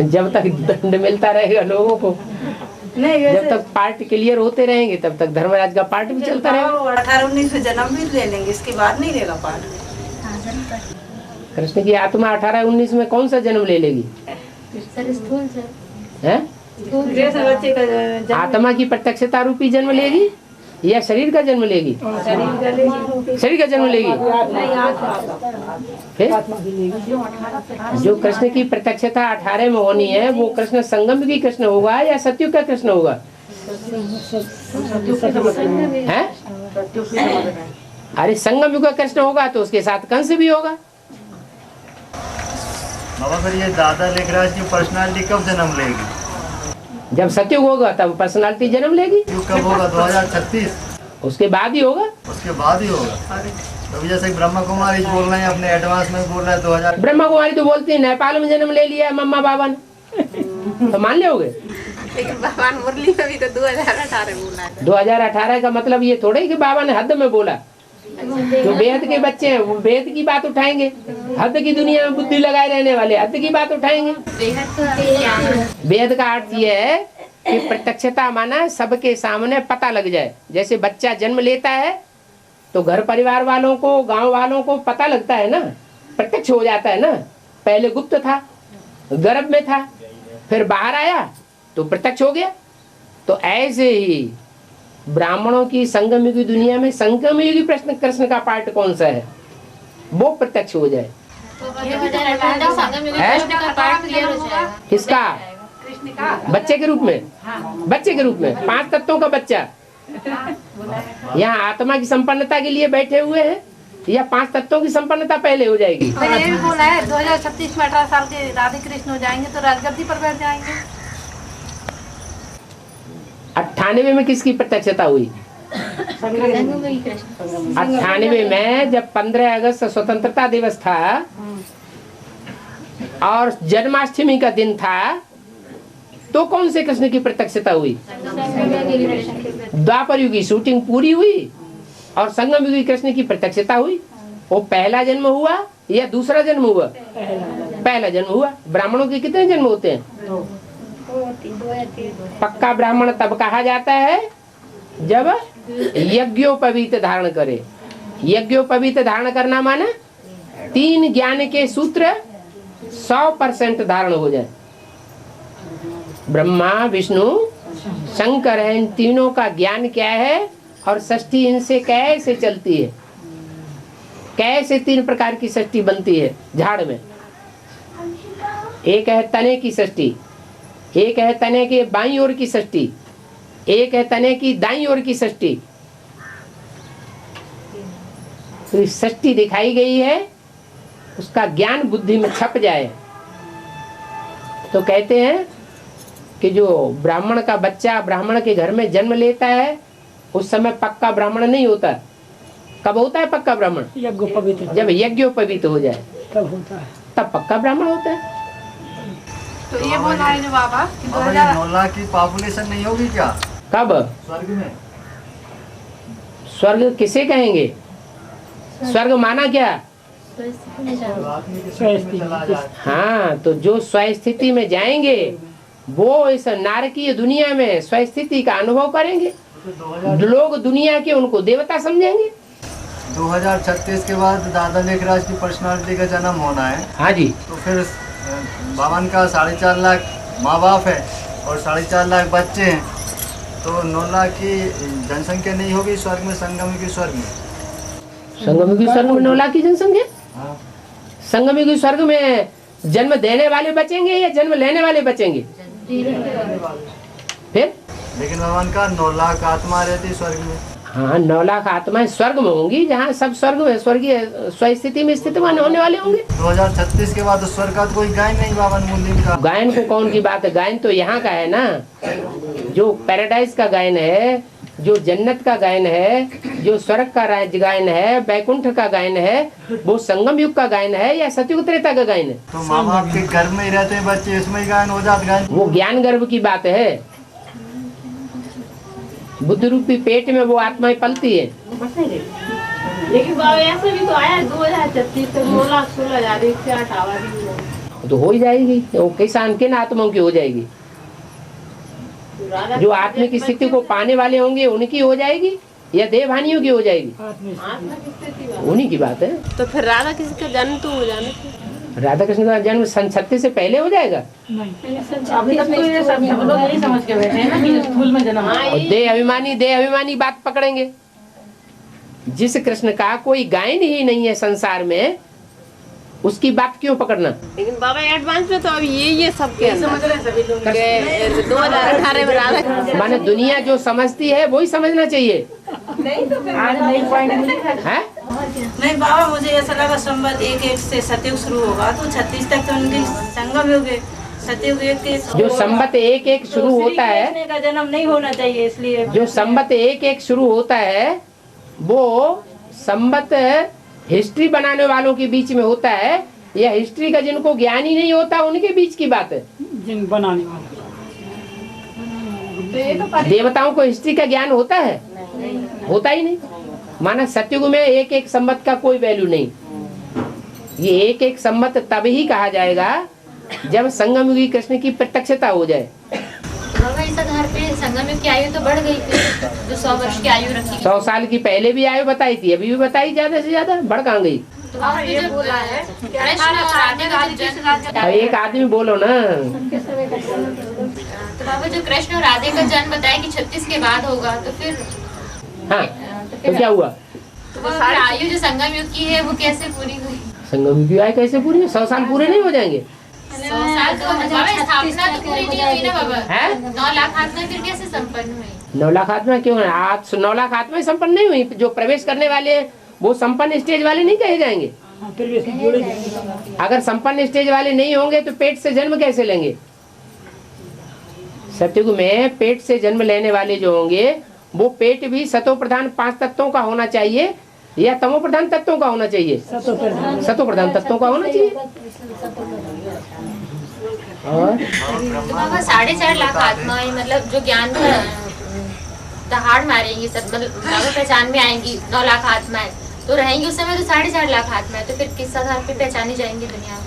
S1: जब तक दंड मिलता रहेगा लोगों को,
S2: नहीं,
S1: जब तक पार्ट क्लियर होते रहेंगे तब तक धर्मराज का पार्ट भी चलता रहेगा।
S2: 18-19 में जन्म भी ले लेंगे, इसके बाद नहीं लेगा पाठ।
S1: कृष्ण की आत्मा 18-19 में कौन सा जन्म ले लेगी? है?
S2: बच्चे का
S1: आत्मा की प्रत्यक्षता रूपी जन्म लेगी या शरीर का जन्म लेगी? शरीर का जन्म लेगी। फिर जो कृष्ण की प्रत्यक्षता 18 में होनी है वो कृष्ण संगम की कृष्ण होगा या सत्युग का कृष्ण होगा? है? अरे संगम युग का कृष्ण होगा तो उसके साथ कंस भी होगा।
S4: बाबा फिर ये दादा लेखराज की पर्सनालिटी कब जन्म लेगी?
S1: जब सत्युग होगा तब पर्सनालिटी जन्म लेगी।
S4: युग कब होगा? 2036।
S1: उसके बाद ही होगा।
S4: उसके बाद ही होगा। तो जैसे ब्रह्मा कुमारी बोल रहे हैं, अपने एडवांस में बोल रहे हैं 2000।
S1: ब्रह्मा कुमारी तो बोलती है नेपाल में जन्म ले लिया मम्मा बाबा ने, तो मान लोगे?
S6: लेकिन भगवान मुरली में भी तो 2018 बोला है।
S1: 2018 का मतलब ये थोड़ा ही कि बाबा ने हद में बोला। जो बेहद के बच्चे हैं वो बेहद की बात उठाएंगे, हद की दुनिया में बुद्धि लगाए रहने वाले हद की बात उठाएंगे। बेहद का अर्थ ये है कि प्रत्यक्षता माना सबके सामने पता लग जाए। जैसे बच्चा जन्म लेता है तो घर परिवार वालों को, गांव वालों को पता लगता है ना, प्रत्यक्ष हो जाता है ना। पहले गुप्त था, गर्भ में था, फिर बाहर आया तो प्रत्यक्ष हो गया। तो ऐसे ही ब्राह्मणों की संगम युगी दुनिया में संगम युगी प्रश्न कृष्ण का पार्ट कौन सा है वो प्रत्यक्ष हो जाए। किसका? बच्चे के रूप में। बच्चे के रूप में 5 तत्वों का बच्चा यहाँ आत्मा की संपन्नता के लिए बैठे हुए हैं या 5 तत्वों की संपन्नता पहले हो जाएगी?
S3: तो ये भी बोला है 2036 में 18 साल के राधे कृष्ण हो जाएंगे तो राजगद्दी पर बैठ जाएंगे।
S1: 98 में किसकी प्रत्यक्षता हुई?
S5: संगमयुगी कृष्ण।
S1: 98 में जब 15 अगस्त स्वतंत्रता दिवस था और जन्माष्टमी का दिन था, तो कौन से कृष्ण की प्रत्यक्षता हुई? द्वापर युग की शूटिंग पूरी हुई और संगम युगी कृष्ण की प्रत्यक्षता हुई। वो पहला जन्म हुआ या दूसरा जन्म हुआ? पहला जन्म हुआ। ब्राह्मणों के कितने जन्म होते हैं? पक्का ब्राह्मण तब कहा जाता है जब यज्ञोपवीत धारण करे। यज्ञोपवीत धारण करना माने 3 ज्ञान के सूत्र 100% धारण हो जाए। ब्रह्मा विष्णु शंकर है, इन तीनों का ज्ञान क्या है और षष्ठी इनसे कैसे चलती है, कैसे 3 प्रकार की षष्ठी बनती है झाड़ में। एक है तने की षष्ठी, एक है तने के बाईं ओर की षष्ठी, एक है तने की दाईं ओर की षष्ठी। तो षष्ठी दिखाई गई है, उसका ज्ञान बुद्धि में छप जाए तो कहते हैं कि जो ब्राह्मण का बच्चा ब्राह्मण के घर में जन्म लेता है उस समय पक्का ब्राह्मण नहीं होता। कब होता है पक्का ब्राह्मण? जब यज्ञोपवीत हो जाए तब होता है, तब पक्का ब्राह्मण होता है।
S3: तो ये बोल रहा है जो बाबा कि
S4: 9 लाख की पॉपुलेशन नहीं होगी क्या
S1: कब
S4: स्वर्ग में?
S1: स्वर्ग किसे कहेंगे? स्वर्ग माना क्या? हाँ, तो जो स्वस्थिति में जाएंगे वो इस नारकीय दुनिया में स्वस्थिति का अनुभव करेंगे। लोग दुनिया के उनको देवता समझेंगे।
S4: 2036 के बाद दादा लेखराज की पर्सनालिटी का जन्म होना है।
S1: हाँ जी।
S4: तो फिर बावन का 4.5 लाख माँ बाप है और 4.5 लाख बच्चे हैं, तो 9 लाख की जनसंख्या नहीं होगी स्वर्ग में, संगम की स्वर्ग में।
S1: संगम की स्वर्ग में 9 लाख की जनसंख्या?
S4: हाँ।
S1: संगम की स्वर्ग में जन्म देने वाले बचेंगे या जन्म लेने वाले बचेंगे? फिर
S4: लेकिन भगवान का 9 लाख आत्मा रहती स्वर्ग में।
S1: हाँ, 9 लाख आत्माएं स्वर्ग में होंगी, जहाँ सब स्वर्ग में स्वर्गीय स्वस्थिति में स्थित होने वाले होंगे।
S4: 2036 के बाद तो स्वर्ग का कोई गायन नहीं बावन मूल्य का।
S1: गायन को कौन की बात है? गायन तो यहाँ का है ना, जो पैराडाइज का गायन है, जो जन्नत का गायन है, जो स्वर्ग का गायन है, बैकुंठ का गायन है, वो संगम युग का गायन है या सतयुग त्रेता का गायन है?
S4: तो माँ बाप के गर्भ में ही रहते हैं बच्चे, इसमें ही गायन हो जाता गायन।
S1: वो ज्ञान गर्भ की बात है। बुद्ध रूपी पेट में वो आत्माएं पलती है।
S6: लेकिन बाबा ऐसा भी तो आया 2036 तक 9,16,108 आबादी
S1: तो हो ही जाएगी। वो किसान किन आत्माओं की हो जाएगी? जो आत्मा की स्थिति को पाने वाले होंगे उनकी हो जाएगी या देवहानियों की हो जाएगी? उन्हीं की बात है।
S6: तो फिर राधा कृष्ण का जन्म तो हो जाना चाहिए।
S1: राधा कृष्ण का जन्म सन 36 से पहले हो जाएगा?
S2: अभी तक तो ये सब लोग यही समझ के बैठे हैं ना कि स्कूल में जन्म।
S1: देह अभिमानी बात पकड़ेंगे। जिस कृष्ण का कोई गायन ही नहीं है संसार में, उसकी बात क्यों पकड़ना?
S6: लेकिन बाबा एडवांस में तो अभी ये सब के समझ रहे हैं सभी लोग। 2018 में राधा
S1: माने दुनिया जो समझती है वही समझना चाहिए।
S2: नहीं तो आज नहीं पॉइंट
S1: है?
S8: नहीं बाबा, मुझे ऐसा लगा संवत 1 से सतयुग शुरू होगा तो 36 तक तो उनकी संगम युग है, सतयुग 1 के
S1: जो संवत 1 शुरू होता है,
S8: कृष्ण का जन्म नहीं होना चाहिए, इसलिए
S1: जो संवत 1 शुरू होता है वो संवत हिस्ट्री बनाने वालों के बीच में होता है या हिस्ट्री का जिनको ज्ञान ही नहीं होता उनके बीच की बात है?
S2: जिन बनाने वाले
S1: देवताओं को हिस्ट्री का ज्ञान होता है? होता ही नहीं। माना सतयुग में 1 संवत का कोई वैल्यू नहीं। ये 1 संवत तब ही कहा जाएगा जब संगम युगी कृष्ण की प्रत्यक्षता हो जाए।
S5: बाबा इस आधार पे संगम युग की आयु तो बढ़ गई थी, जो 100 वर्ष की आयु रखी।
S1: 100 साल की पहले भी आयु बताई थी, अभी भी बताई, ज्यादा से ज्यादा बढ़ कहाँ गई?
S5: तो बाबा ये बोला है
S1: अब एक आदमी बोलो ना।
S5: तो बाबा जो कृष्ण और राधे का जन्म बताया कि 36 के बाद होगा, तो फिर
S1: हाँ, तो क्या हुआ?
S5: तो फिर आयु जो संगम युग की है वो कैसे पूरी हुई?
S1: संगम युग की आयु कैसे पूरी? 100 साल पूरे नहीं हो जाएंगे?
S5: 100 साल तो बाबा स्थापना तो पूरी नहीं हुई ना बाबा।
S1: है?
S5: 9 लाख आत्मा फिर कैसे संपन्न हुई?
S1: 9 लाख आत्मा क्यों है? आज 9 लाख आत्मा संपन्न नहीं हुई। जो प्रवेश करने वाले वो संपन्न स्टेज वाले नहीं कहे जाएंगे। अगर संपन्न स्टेज वाले नहीं होंगे तो पेट से जन्म कैसे लेंगे? सतयुग में पेट से जन्म लेने वाले जो होंगे वो पेट भी सतो प्रधान 5 तत्वों का होना चाहिए या तमो प्रधान तत्वों का होना चाहिए? सतो प्रधान तत्वों का होना चाहिए। और
S5: तो बाबा 4.5 लाख आत्माएं मतलब जो ज्ञान का दहाड़ मारेंगी सब, मतलब पहचान में आएंगी। 9 लाख आत्माएं तो रहेंगी उस समय, तो 4.5 लाख आत्माएं तो फिर किस आधार पे पहचानी जाएंगी दुनिया में?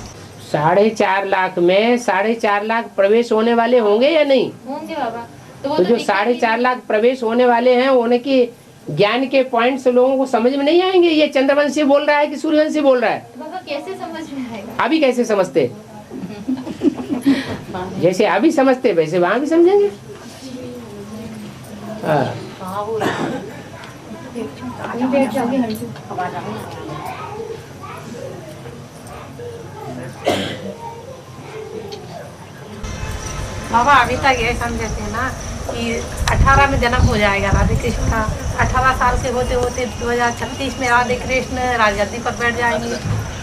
S1: 4.5 लाख में 4.5 लाख प्रवेश होने वाले होंगे या नहीं
S5: होंगे बाबा।
S1: तो जो 4.5 लाख प्रवेश होने वाले हैं उनकी ज्ञान के पॉइंट्स लोगों को समझ में नहीं आएंगे। ये चंद्रवंशी बोल रहा है कि सूर्यवंशी बोल रहा है?
S5: तो बाबा कैसे समझ में आएगा?
S1: अभी कैसे समझते? जैसे अभी समझते वैसे वहां भी समझेंगे।
S3: बाबा अभी तक ये समझे थे ना कि 18 में जन्म हो जाएगा राधे कृष्ण का। 18 साल के होते होते 2036 में राधे कृष्ण राजगद्दी पर बैठ जाएंगे,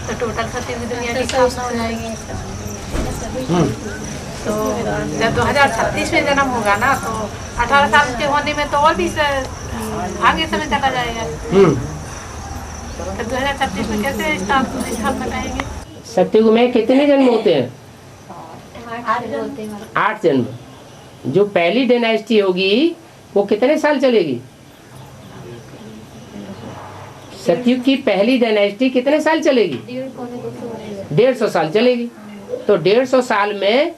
S3: तो टोटल सत्य की दुनिया की स्थापना हो जाएगी। तो जब 2036 में जन्म होगा ना तो 18 साल के होने में तो और भी आगे समय चला जाएगा। तो 2036 में कैसे स्थापना करेंगे?
S1: सत्युग में कितने जन्म होते हैं? 8 जन्म। जो पहली डायनेस्टी होगी वो कितने साल चलेगी? सतयुग की पहली डायनेस्टी कितने साल चलेगी? 150 साल चलेगी। तो 150 साल में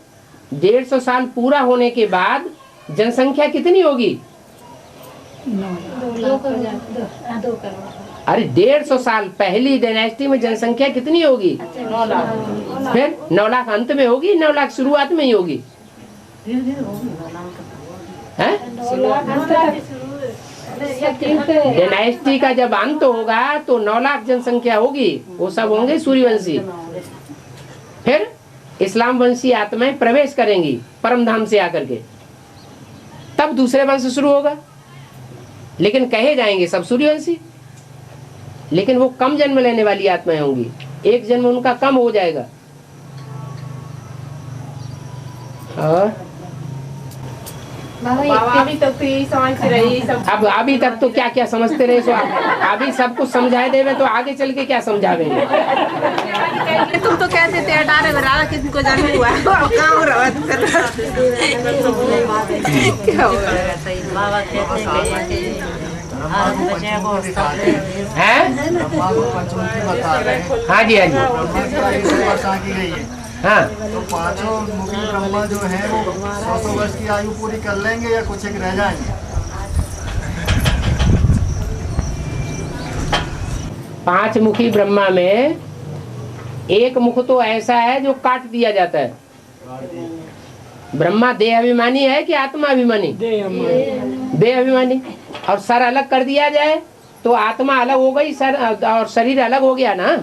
S1: 150 साल पूरा होने के बाद जनसंख्या कितनी होगी?
S5: 2 करोड़।
S1: अरे 150 साल पहली डायनेस्टी में जनसंख्या कितनी होगी?
S3: 9 लाख।
S1: फिर 9 लाख अंत में होगी, 9 लाख शुरुआत में ही होगी है? डायनेस्टी का जब अंत होगा तो 9 लाख जनसंख्या होगी, वो सब होंगे सूर्यवंशी। फिर इस्लाम वंशी आत्माएं प्रवेश करेंगी परम धाम से आकर के, तब दूसरे वंश शुरू होगा। लेकिन कहे जाएंगे सब सूर्यवंशी, लेकिन वो कम जन्म लेने वाली आत्माएं होंगी, एक जन्म उनका कम हो जाएगा। और
S6: अभी तक तो यही समझ रही सब।
S1: अब अभी तक तो क्या क्या समझते रहे, सो अभी सब कुछ समझाए देवे तो आगे चल के क्या समझावेंगे?
S6: तुम तो कहते थे 18 में राधा कृष्ण को जन्म हुआ है, कहाँ हो रहा है? क्या हो रहा
S1: है? हाँ जी हाँ जी हाँ।
S4: तो 5 मुखी ब्रह्मा जो है वो 100 वर्ष की आयु पूरी कर लेंगे या कुछ एक रह जाएंगे?
S1: 5 मुखी ब्रह्मा में एक मुख तो ऐसा है जो काट दिया जाता है। ब्रह्मा देह अभिमानी है कि आत्मा अभिमानी? देह अभिमानी। और सर अलग कर दिया जाए तो आत्मा अलग हो गई, सर और शरीर अलग हो गया ना।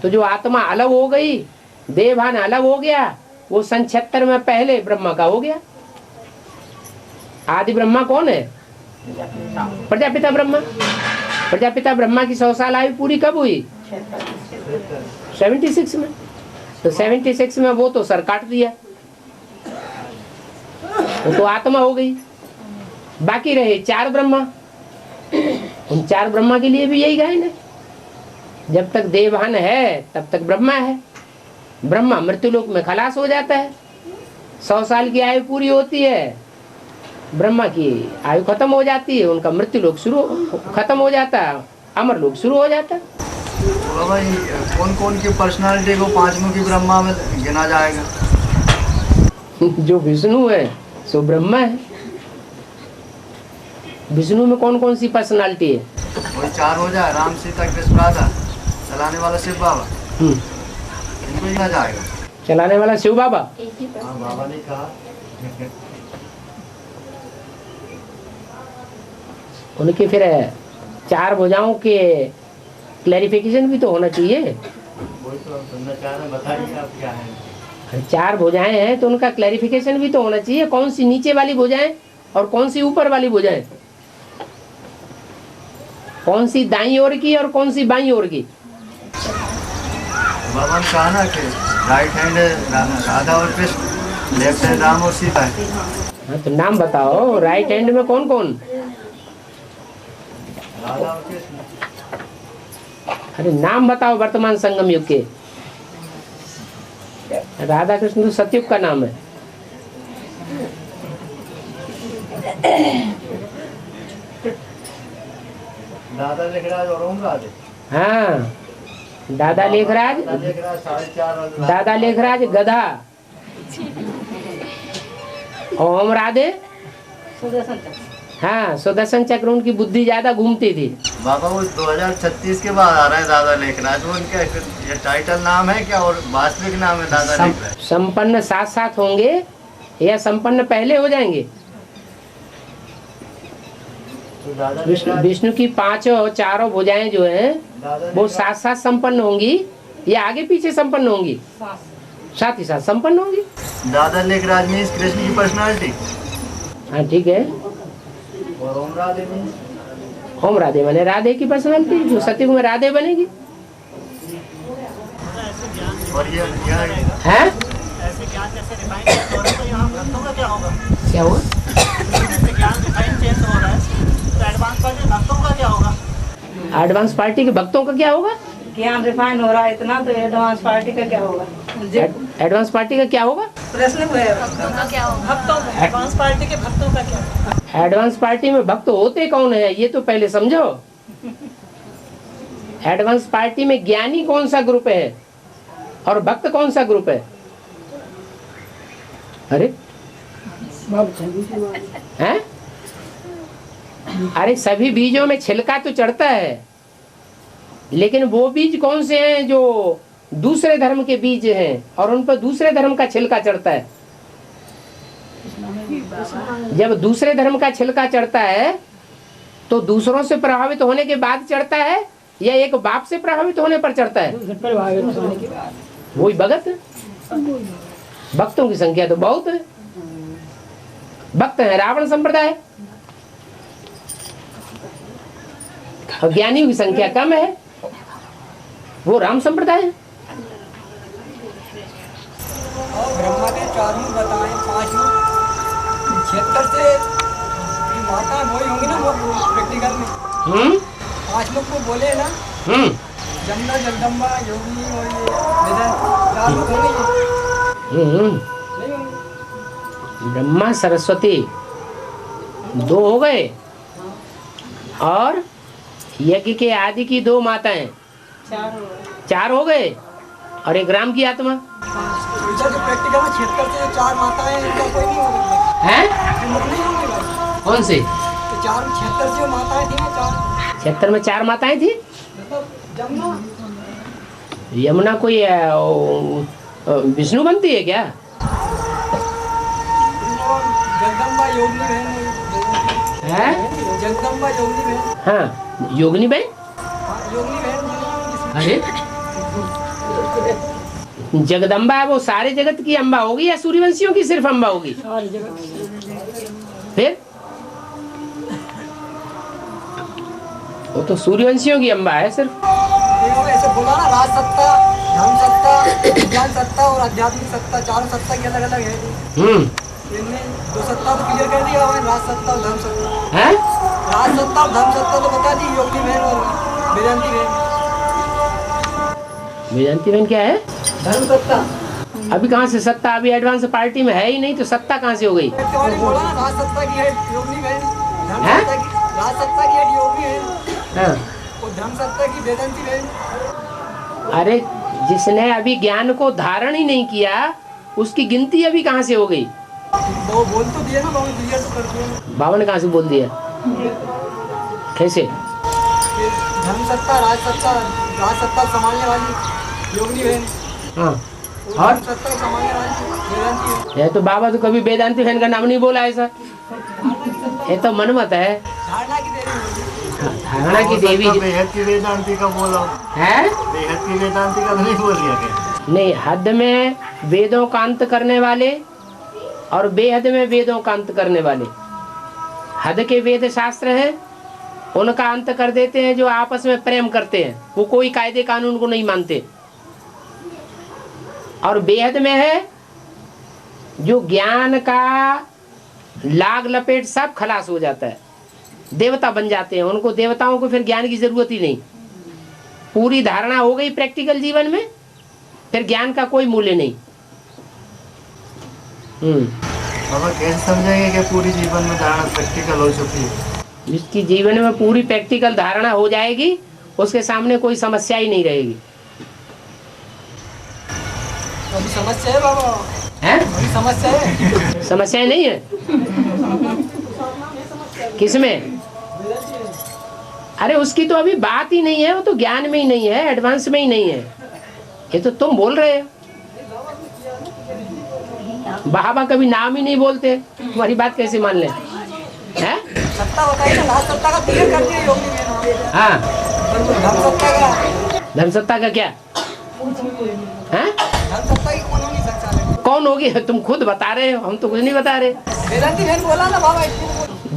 S1: तो जो आत्मा अलग हो गई, देह भान अलग हो गया, वो सन 76 में पहले ब्रह्मा का हो गया। आदि ब्रह्मा कौन है? प्रजापिता ब्रह्मा। प्रजापिता ब्रह्मा की 100 साल आयु पूरी कब हुई? 76 में। तो 76 में वो तो सर काट दिया, वो तो आत्मा हो गई। बाकी रहे 4 ब्रह्मा। उन 4 ब्रह्मा के लिए भी यही गायन है, जब तक देवभान है तब तक ब्रह्मा है। ब्रह्मा मृत्युलोक में खलास हो जाता है, 100 साल की आयु पूरी होती है, ब्रह्मा की आयु खत्म हो जाती है, उनका मृत्युलोक शुरू खत्म हो जाता है, अमर लोक शुरू हो जाता है।
S4: तो भाई कौन कौन की पर्सनालिटी को 5 मुखी ब्रह्मा में गिना जाएगा?
S1: जो विष्णु है सो ब्रह्मा है। विष्णु में कौन कौन सी पर्सनालिटी है?
S4: वही 4 हो जाए, राम सीता कृष्ण राधा, चलाने वाला शिव बाबा, इनको गिना जाएगा।
S1: चलाने वाला शिव बाबा।
S4: हाँ, बाबा ने कहा।
S1: उनके फिर 4 भुजाओं के क्लैरिफिकेशन भी तो होना चाहिए।
S4: वही तो सुनना चाह रहे हैं, बताइए आप क्या है?
S1: 4 भुजाएं हैं तो उनका क्लैरिफिकेशन भी तो होना चाहिए, कौन सी नीचे वाली भुजाएं और कौन सी ऊपर वाली भुजाएं, कौन सी दाईं ओर की और कौन सी बाईं ओर की।
S4: बाबा ने कहा ना कि राइट हैंड राधा और कृष्ण, लेफ्ट हैंड राम और सीता है।
S1: हाँ तो नाम बताओ, राइट हैंड में कौन कौन?
S4: राधा और कृष्ण।
S1: अरे नाम बताओ वर्तमान संगम युग के। राधा कृष्ण तो सतयुग का नाम है।
S4: दादा लेखराज और ओम राधे।
S1: हाँ, दादा लेखराज,
S4: लेखराज 4.5
S1: दादा लेखराज गधा, ओम राधे हाँ सुदर्शन चक्र। उनकी बुद्धि ज्यादा घूमती थी।
S4: बाबा वो 2036 के बाद आ रहे हैं दादा लेखराज। वो उनका ये टाइटल नाम है क्या और वास्तविक नाम है दादा लेखराज?
S1: संपन्न साथ साथ होंगे या संपन्न पहले हो जाएंगे?
S4: तो दादा
S1: विष्णु की 5 और 4 भुजाएं जो हैं वो साथ साथ संपन्न होंगी या आगे पीछे संपन्न होंगी? साथ ही साथ संपन्न होंगी।
S4: दादा लेखराज मीन्स कृष्ण की पर्सनालिटी।
S1: हाँ ठीक है।
S4: और ओम राधे मीन्स?
S1: ओम राधे माने राधे की पर्सनालिटी, जो सतयुग में राधे बनेगी।
S4: और ये
S1: है
S9: ऐसे ज्ञान जैसे रिफाइन चेंज हो रहा है तो यहाँ भक्तों का क्या होगा?
S1: क्या हुआ?
S9: जैसे ज्ञान रिफाइन चेंज हो रहा है तो एडवांस पार्टी भक्तों का क्या होगा?
S1: एडवांस पार्टी के भक्तों का क्या होगा?
S8: ज्ञान रिफाइन हो रहा है इतना तो एडवांस पार्टी का क्या होगा?
S1: एडवांस पार्टी का क्या होगा?
S8: प्रश्न हुआ है
S5: भक्तों का क्या होगा?
S8: भक्तों का, एडवांस पार्टी के भक्तों का क्या होगा?
S1: एडवांस पार्टी में भक्त होते कौन है ये तो पहले समझो। एडवांस पार्टी में ज्ञानी कौन सा ग्रुप है और भक्त कौन सा ग्रुप है? अरे हैं? अरे सभी बीजों में छिलका तो चढ़ता है, लेकिन वो बीज कौन से हैं जो दूसरे धर्म के बीज हैं और उन पर दूसरे धर्म का छिलका चढ़ता है। जब दूसरे धर्म का छिलका चढ़ता है तो दूसरों से प्रभावित होने के बाद चढ़ता है या एक बाप से प्रभावित होने पर चढ़ता है? वही भगत। भक्तों की संख्या तो बहुत है। भक्त है रावण संप्रदाय और ज्ञानियों की संख्या कम है, वो राम संप्रदाय है।
S10: ब्रह्मा के 4 मुख बताए, 5 मुख 76 से माता वही होंगी ना वो प्रैक्टिकल में। 5 मुख को बोले ना, जमुना जगदम्बा योगी और ये वेदांत 4 मुख होंगे।
S1: ब्रह्मा सरस्वती 2 हो गए और यज्ञ के आदि की 2 माताएं 4 हो गए और एक राम की आत्मा।
S10: प्रैक्टिकल में 76 से 4 माताएं इनका कोई नहीं होगा
S1: हैं?
S10: नहीं होंगे
S1: कौन से?
S10: तो 76 से माताएं थी ना 4।
S1: 76 में 4 माताएं थी।
S10: जमुना
S1: यमुना कोई विष्णु बनती है क्या?
S10: जगदम्बा योगिनी बहन
S1: है?
S10: जगदम्बा योगिनी बहन।
S1: हाँ योगिनी बहन।
S10: योगिनी बहन।
S1: अरे जगदम्बा है वो सारे जगत की अम्बा होगी या सूर्यवंशियों की सिर्फ अम्बा होगी? फिर वो तो सूर्यवंशियों की अम्बा है सिर्फ।
S10: ऐसे बोला ना, राज सत्ता, धर्म सत्ता, विज्ञान सत्ता और आध्यात्मिक सत्ता, 4 सत्ता की अलग अलग है। इनमें 2 सत्ता तो क्लियर कर दिया हमें, राज सत्ता और धर्म सत्ता।
S1: हैं?
S10: राज सत्ता और धर्म सत्ता तो बता दी, योगिनी बहन और वेदांती बहन।
S1: वेदांती बहन क्या है?
S10: धर्म सत्ता।
S1: अभी कहाँ से सत्ता? अभी एडवांस पार्टी में है ही नहीं तो सत्ता कहाँ से हो गई?
S10: बोला ना, राज सत्ता की है योगिनी बहन, धर्म सत्ता की राज सत्ता की है योगी है और धर्म सत्ता की वेदांती बहन।
S1: अरे जिसने अभी ज्ञान को धारण ही नहीं किया उसकी गिनती अभी कहाँ से हो गई?
S10: वो बोल तो दिया ना, बाबा क्लियर तो कर दिया।
S1: बाबा ने कहाँ से बोल दिया? कैसे?
S10: धर्म सत्ता, राज सत्ता संभालने वाली योगिनी बहन।
S1: हाँ
S10: और सत्ता संभालने वाली वेदांती बहन।
S1: ये तो बाबा तो कभी वेदांती बहन का नाम नहीं बोला ऐसा। ये तो मनमत है।
S10: धारणा की देवी।
S1: धारणा की देवी
S4: बेहद की वेदांती का बोला
S1: है।
S4: बेहद की वेदांती का नहीं बोल दिया क्या?
S1: नहीं, हद में वेदों का अंत करने वाले और बेहद में वेदों का अंत करने वाले। हद के वेद शास्त्र हैं, उनका अंत कर देते हैं जो आपस में प्रेम करते हैं, वो कोई कायदे कानून को नहीं मानते। और बेहद में है जो ज्ञान का लाग लपेट सब खलास हो जाता है, देवता बन जाते हैं। उनको देवताओं को फिर ज्ञान की जरूरत ही नहीं, पूरी धारणा हो गई प्रैक्टिकल जीवन में, फिर ज्ञान का कोई मूल्य नहीं।
S4: बाबा कैसे समझेंगे कि पूरी जीवन में धारणा प्रैक्टिकल हो चुकी है?
S1: जिसकी जीवन में पूरी प्रैक्टिकल धारणा हो जाएगी उसके सामने कोई समस्या ही नहीं रहेगी।
S10: अभी समस्या है बाबा,
S1: हैं?
S10: अभी समस्या है।
S1: समस्या नहीं है किसमें? अरे उसकी तो अभी बात ही नहीं है, वो तो ज्ञान में ही नहीं है, एडवांस में ही नहीं है। ये तो तुम बोल रहे हो, बाबा कभी नाम ही नहीं बोलते, तुम्हारी बात कैसे मान ले? हैं?
S10: सत्ता बताइए ना, लास्ट सत्ता का क्लियर कर दिया योगी ने।
S1: हाँ,
S10: धर्म सत्ता का,
S1: धर्म सत्ता का क्या है?
S10: धर्म सत्ता की कौन होगी संचालक?
S1: कौन होगी? तुम खुद बता रहे हो, हम तो कुछ नहीं बता रहे।
S10: वेदांती बहन बोला ना बाबा,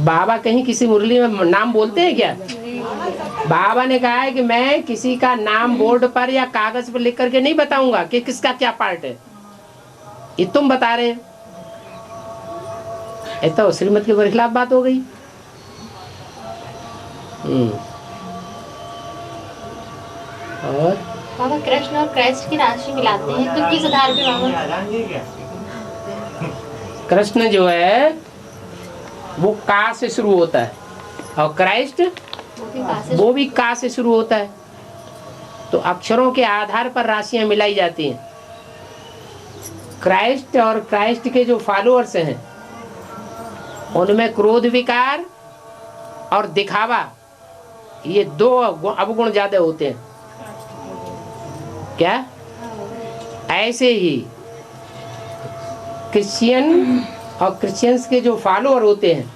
S1: बाबा कहीं किसी मुरली में नाम बोलते हैं क्या? बाबा ने कहा है कि मैं किसी का नाम बोर्ड पर या कागज पर लिख करके नहीं बताऊंगा कि किसका क्या पार्ट है, ये तुम बता रहे हो। ये तो श्रीमत के खिलाफ बात हो गई। और
S5: बाबा कृष्ण और क्राइस्ट की राशि मिलाते हैं तो किस आधार पे बाबा?
S1: कृष्ण जो है वो का से शुरू होता है और क्राइस्ट वो भी का से शुरू होता है, तो अक्षरों के आधार पर राशियां मिलाई जाती हैं। क्राइस्ट और क्राइस्ट के जो फॉलोअर्स हैं उनमें क्रोध विकार और दिखावा, ये दो अवगुण ज्यादा होते हैं। क्या? ऐसे ही क्रिश्चियन और क्रिश्चियंस के जो फॉलोअर होते हैं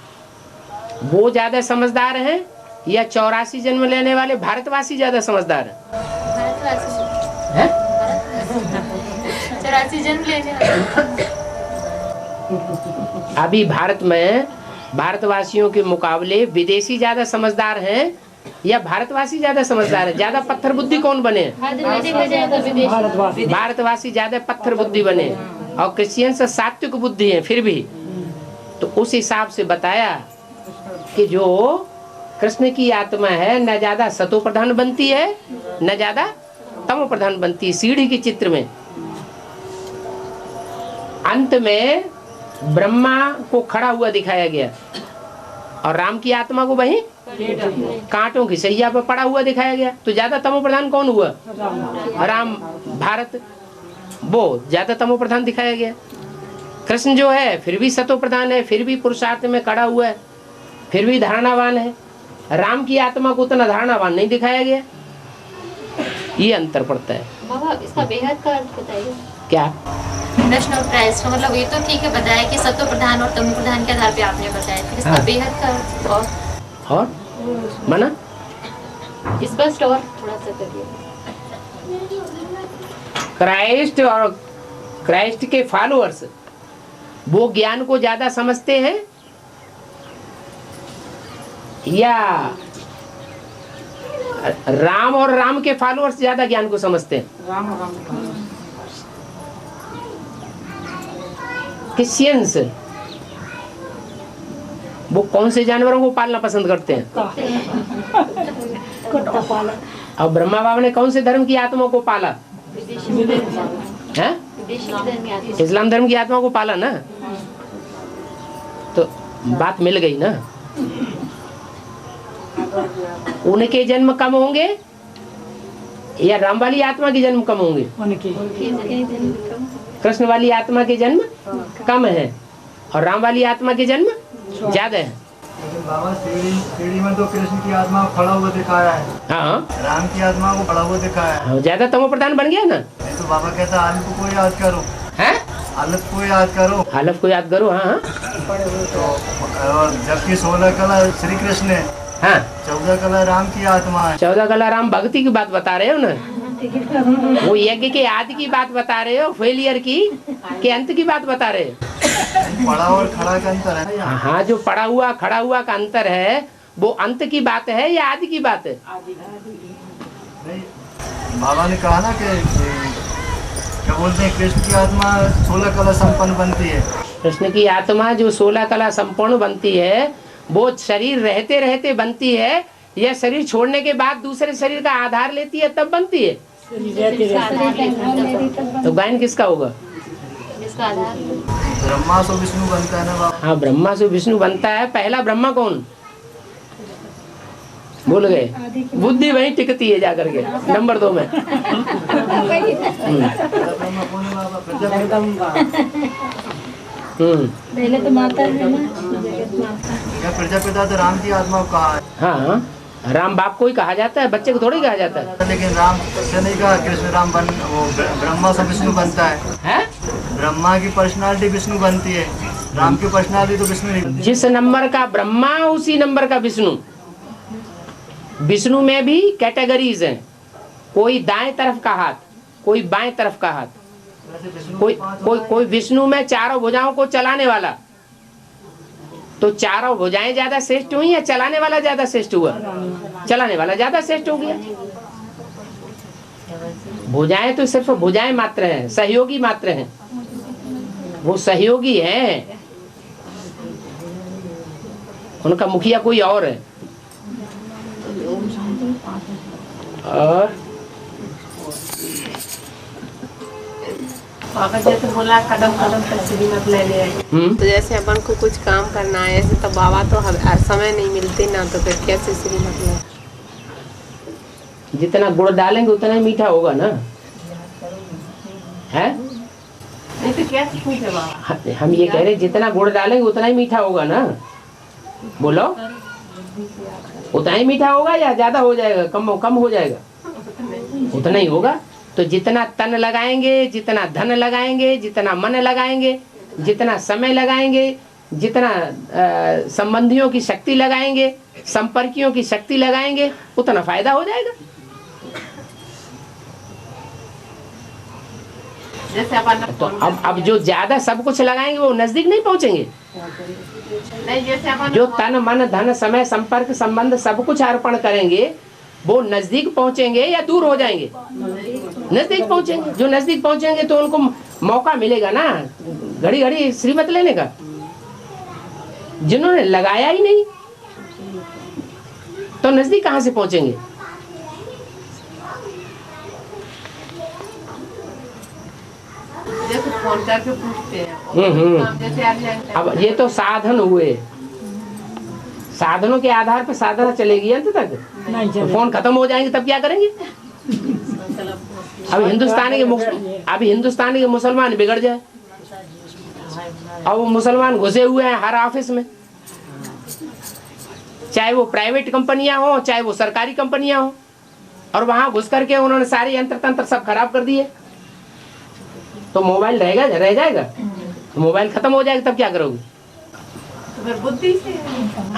S1: वो ज्यादा समझदार हैं या 84 जन्म लेने वाले भारतवासी ज्यादा समझदार हैं?
S5: 84 जन्म लेने वाले।
S1: अभी भारत में भारतवासियों के मुकाबले विदेशी ज्यादा समझदार हैं या भारतवासी ज्यादा समझदार है? ज्यादा पत्थर बुद्धि कौन बने? भारतवासी ज्यादा पत्थर बुद्धि बने और क्रिश्चियन से सात्विक बुद्धि है। फिर भी तो उस हिसाब से बताया कि जो कृष्ण की आत्मा है न ज्यादा सतो प्रधान बनती है न ज्यादा तमो प्रधान बनती है। सीढ़ी के चित्र में अंत में ब्रह्मा को खड़ा हुआ दिखाया गया और राम की आत्मा को वहीं कांटों की सैया पर पड़ा हुआ दिखाया गया। तो ज्यादा तमो प्रधान कौन हुआ? राम, भारत, वो ज्यादा तमो प्रधान दिखाया गया। कृष्ण जो है फिर भी सतो प्रधान है, फिर भी पुरुषार्थ में खड़ा हुआ है, फिर भी धारणावान है। राम की आत्मा को उतना धारणावान नहीं दिखाया गया। ये अंतर पड़ता है।
S5: बाबा इसका बेहद का अर्थ बताइए।
S1: क्या?
S5: कृष्ण और क्राइस्ट का मतलब ये तो ठीक है बताया कि सत्व प्रधान और तमो प्रधान के आधार पे आपने बताया, फिर इसका बेहद का अर्थ
S1: और माना
S5: स्पष्ट और थोड़ा सा करिए।
S1: क्राइस्ट और क्राइस्ट के फॉलोअर्स वो ज्ञान को ज्यादा समझते हैं या राम और राम के फॉलोअर्स ज्यादा ज्ञान को समझते हैं? क्रिश्चियंस वो कौन से जानवरों को पालना पसंद करते हैं? और ब्रह्मा बाबा ने कौन से धर्म की आत्मा को पाला? इस्लाम धर्म की आत्मा को पाला ना। तो बात मिल गई ना। उनके जन्म कम होंगे या राम वाली आत्मा के जन्म कम होंगे? कृष्ण वाली आत्मा के जन्म कम है और राम वाली आत्मा के जन्म ज्यादा है।
S4: लेकिन बाबा सीढ़ी में तो कृष्ण की आत्मा को खड़ा हुआ दिखाया है,
S1: हाँ,
S4: राम की आत्मा को खड़ा हुआ दिखाया है।
S1: ज्यादा तमो प्रधान बन गया ना।
S4: तो बाबा कहता है आलिफ को याद करो,
S1: हैं?
S4: आलिफ को याद करो,
S1: आलिफ को याद करो। हाँ,
S4: तो और जबकि 16 कला श्री कृष्ण है,
S1: हाँ,
S4: 14 कला राम की आत्मा है।
S1: 14 कला राम भक्ति की बात बता रहे हो ना। वो यज्ञ के आदि की बात बता रहे हो, फेलियर की के अंत की बात बता रहे हो।
S4: पड़ा और खड़ा का अंतर है।
S1: हाँ, जो पड़ा हुआ खड़ा हुआ का अंतर है वो अंत की बात है या आदि की बात है?
S4: नहीं, बाबा ने कहा ना कि क्या बोलते हैं कृष्ण की आत्मा 16 कला संपन्न बनती है।
S1: कृष्ण की आत्मा जो 16 कला संपूर्ण बनती है वो शरीर रहते रहते बनती है या शरीर छोड़ने के बाद दूसरे शरीर का आधार लेती है तब बनती है? तो गायन किसका होगा?
S4: ब्रह्मा से विष्णु बनता है ना बाबा।
S1: हाँ, ब्रह्मा से विष्णु बनता है। पहला ब्रह्मा कौन? भूल गए? बुद्धि वहीं टिकती है जाकर के नंबर 2 में।
S5: पहले तो माता है ना।
S4: प्रजापिता तो राम की आत्मा को कहा है।
S1: हाँ, राम बाप को ही कहा जाता है, बच्चे को थोड़ी कहा जाता है।
S4: लेकिन राम से नहीं कहा, कृष्ण राम बन वो ब्रह्मा से विष्णु बनता है। ब्रह्मा की पर्सनालिटी विष्णु बनती है, राम की पर्सनालिटी तो विष्णु नहीं।
S1: जिस नंबर का ब्रह्मा उसी नंबर का विष्णु। विष्णु में भी कैटेगरीज हैं, कोई दाएं तरफ का हाथ, कोई बाएं तरफ का हाथ, कोई विष्णु में चारों भुजाओं को चलाने वाला। तो चारों भुजाएं ज्यादा श्रेष्ठ हुई या चलाने वाला ज्यादा श्रेष्ठ हुआ? चलाने वाला ज्यादा श्रेष्ठ हो गया। भुजाएं तो सिर्फ भुजाएं मात्र हैं, सहयोगी मात्र हैं, वो सहयोगी हैं, उनका मुखिया कोई और है। और
S3: पापा जैसे बोला कदम कदम पर श्रीमत ले ले।
S6: तो जैसे अपन को कुछ काम करना है ऐसे तो बाबा तो हर समय नहीं मिलते ना, तो फिर कैसे श्रीमत ले?
S1: जितना गुड़ डालेंगे उतना ही मीठा होगा ना, है?
S3: नहीं तो कैसे पूछे बाबा?
S1: हम ये कह रहे जितना गुड़ डालेंगे उतना ही मीठा होगा ना। बोलो, उतना ही मीठा होगा या ज्यादा हो जाएगा, कम हो जाएगा? उतना ही होगा। तो जितना तन लगाएंगे, जितना धन लगाएंगे, जितना मन लगाएंगे, जितना समय लगाएंगे, जितना संबंधियों की शक्ति लगाएंगे, संपर्कियों की शक्ति लगाएंगे, उतना फायदा हो जाएगा।
S3: जैसे अपन
S1: तो अब जो ज्यादा सब कुछ लगाएंगे वो नजदीक नहीं पहुंचेंगे।
S3: नहीं, जैसे अपन
S1: जो तन मन धन समय संपर्क संबंध सब कुछ अर्पण करेंगे वो नजदीक पहुंचेंगे या दूर हो जाएंगे? नजदीक पहुंचेंगे। जो नजदीक पहुंचेंगे तो उनको मौका मिलेगा ना घड़ी घड़ी श्रीमत लेने का। जिन्होंने लगाया ही नहीं तो नजदीक कहां से पहुंचेंगे?
S3: जैसे फोन करके पूछते हैं। जैसे
S1: अब ये तो साधन हुए, साधनों के आधार पर साधना चलेगी अंत तक। तो फोन खत्म हो जाएंगे तब क्या करेंगे? अब हिंदुस्तान के मुसलमान बिगड़ जाए, अब वो मुसलमान घुसे हुए हैं हर ऑफिस में, चाहे वो प्राइवेट कंपनियां हो चाहे वो सरकारी कंपनियां हो, और वहां घुस करके उन्होंने सारे यंत्र तंत्र सब खराब कर दिए। तो मोबाइल रह जाएगा? तो मोबाइल खत्म हो जाएगा तब क्या करोगे?
S3: बुद्धि से।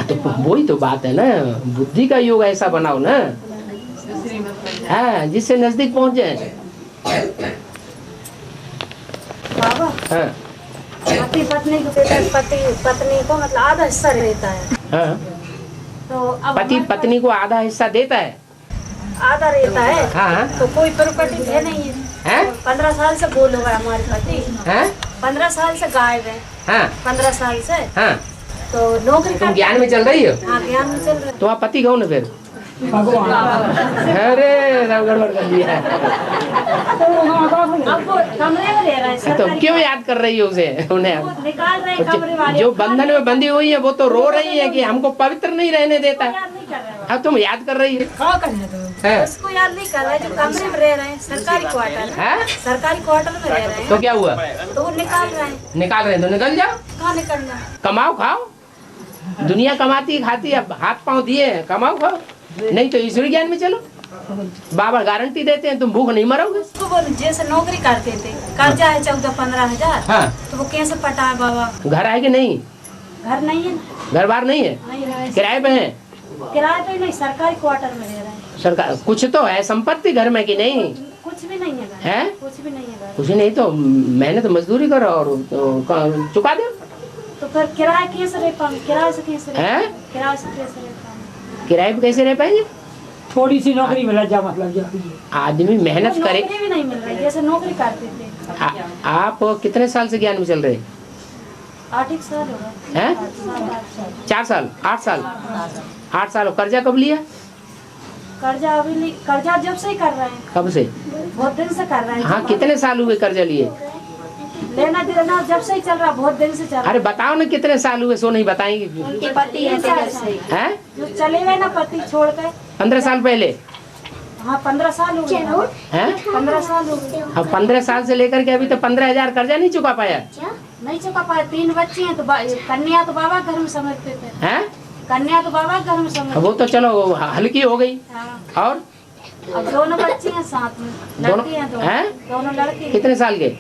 S1: तो वही तो बात है ना, बुद्धि का योग ऐसा बनाओ ना, हाँ, जिससे नजदीक पहुंच जाए।
S11: बाबा,
S1: हाँ,
S11: पति पत्नी को मतलब आधा हिस्सा रहता है।
S1: हाँ,
S11: तो अब
S1: पति पत्नी को आधा हिस्सा देता है,
S11: आधा रहता है।
S1: हाँ,
S11: तो कोई प्रॉपर्टी है नहीं है। 15 साल से बोल होगा हमारे पति, 15 साल से गायब है। हाँ, 15 साल से। हाँ, तो नौकरी
S1: तुम ज्ञान में चल रही हो?
S11: हाँ, ज्ञान में चल रही है।
S1: तो आप पति कहो ना फिर। अरे सब गड़बड़ कर दिया है।
S11: अब वो कमरे में रह रहा है।
S1: तो क्यों याद कर रही हो उसे? उन्हें
S11: निकाल रहे कमरे वाले।
S1: जो बंधन में बंधी हुई है वो तो रो रही है कि हमको पवित्र नहीं रहने देता। अब तुम याद कर रही
S11: है। उसको याद नहीं कर रहा है, जो कमरे में रह रहे हैं सरकारी क्वार्टर है, सरकारी क्वार्टर में रह रहे हैं।
S1: तो क्या हुआ?
S11: तो वो निकाल रहे हैं।
S1: तो निकल जाओ।
S11: कहाँ निकलना?
S1: कमाओ खाओ, दुनिया कमाती खाती है, हाथ पांव दिए, कमाओ खाओ, नहीं तो ईश्वरी ज्ञान में चलो। बाबा गारंटी देते हैं तुम भूख नहीं मरोगे।
S11: उसको बोल, जैसे नौकरी करते थे, कर्जा है 14-15 हजार। हाँ। तो वो कैसे पटाए बाबा?
S1: घर है कि नहीं?
S11: घर नहीं है,
S1: घर बार नहीं है, किराए पे है?
S11: किराए पे नहीं, सरकारी क्वार्टर में रह रहे हैं।
S1: सरकार कुछ तो है संपत्ति घर में कि नहीं?
S11: कुछ भी नहीं है।
S1: है
S11: कुछ भी नहीं है।
S1: कुछ नहीं तो मेहनत मजदूरी करो और तो चुका दो।
S11: तो फिर किराए कैसे रह पाएंगे? किराए से कैसे रह
S1: पाएंगे?
S11: किराए से कैसे रह पाएंगे?
S1: किराए पे कैसे रह पाएंगे?
S10: थोड़ी सी नौकरी मिल जाए मतलब
S1: आदमी मेहनत करे।
S11: नौकरी भी नहीं मिल रही, जैसे नौकरी करते थे।
S1: आप कितने साल से ज्ञान में चल रहे?
S11: 8 साल हो गए।
S1: हैं? 4 साल 8 साल 8 साल। कर्जा कब लिया?
S11: कर्जा अभी नहीं, कर्जा जब से ही कर रहे हैं।
S1: कब से?
S11: बहुत दिन से कर रहे हैं।
S1: हाँ, कितने साल हुए कर्जा लिए?
S11: लेना देना जब से ही चल रहा, बहुत दिन से चल रहा।
S1: अरे बताओ ना कितने साल हुए, सो नहीं बताएंगे।
S11: उनके पति है
S1: हैं?
S11: जो चले गए ना पति छोड़ के।
S1: 15 साल पहले?
S11: हाँ 15 साल हो गए
S1: हैं?
S11: 15 साल हो गए।
S1: अब 15 साल से लेकर के अभी तो 15,000 कर्जा नहीं चुका पाया?
S11: नहीं चुका पाया। 3 बच्चे हैं तो कन्या तो बाबा घर में समझते थे।
S1: हैं?
S11: कन्या तो बाबा घर में समझते।
S1: वो तो चलो हल्की हो गई। और
S11: अब दोनों बच्चे हैं साथ में, लड़के हैं दोनों लड़के।
S1: कितने साल के?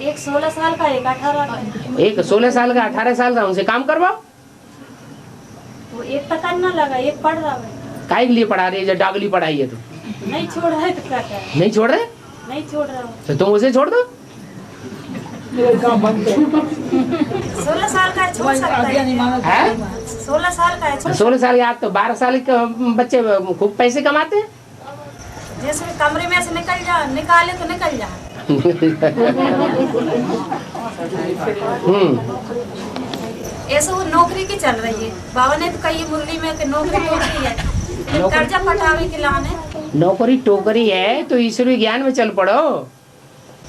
S11: एक 16 साल का, एक 18 का।
S1: एक 16 साल का, 18 साल का। उनसे काम करवाओ।
S11: वो एक तो करना लगा, एक पढ़ रहा है।
S1: काहे के लिए पढ़ा रही है? जब डागली पढ़ाई है तो
S11: नहीं छोड़ रहा है तो क्या करें?
S1: नहीं छोड़ रहे?
S11: नहीं छोड़ रहा हूँ।
S1: तो तुम उसे छोड़ दो।
S11: 16 साल का है, छोड़ सकता है। 16 साल का है।
S1: 16 साल के आज तो 12 साल के बच्चे खूब पैसे कमाते हैं।
S11: जैसे कमरे में से निकाले तो निकल जा। ऐसे वो नौकरी की चल रही है। बाबा ने तो कही मुरली में कि नौकरी है, कर्जा पटावे के लाने।
S1: नौकरी टोकरी है तो ईश्वरीय ज्ञान में चल पड़ो।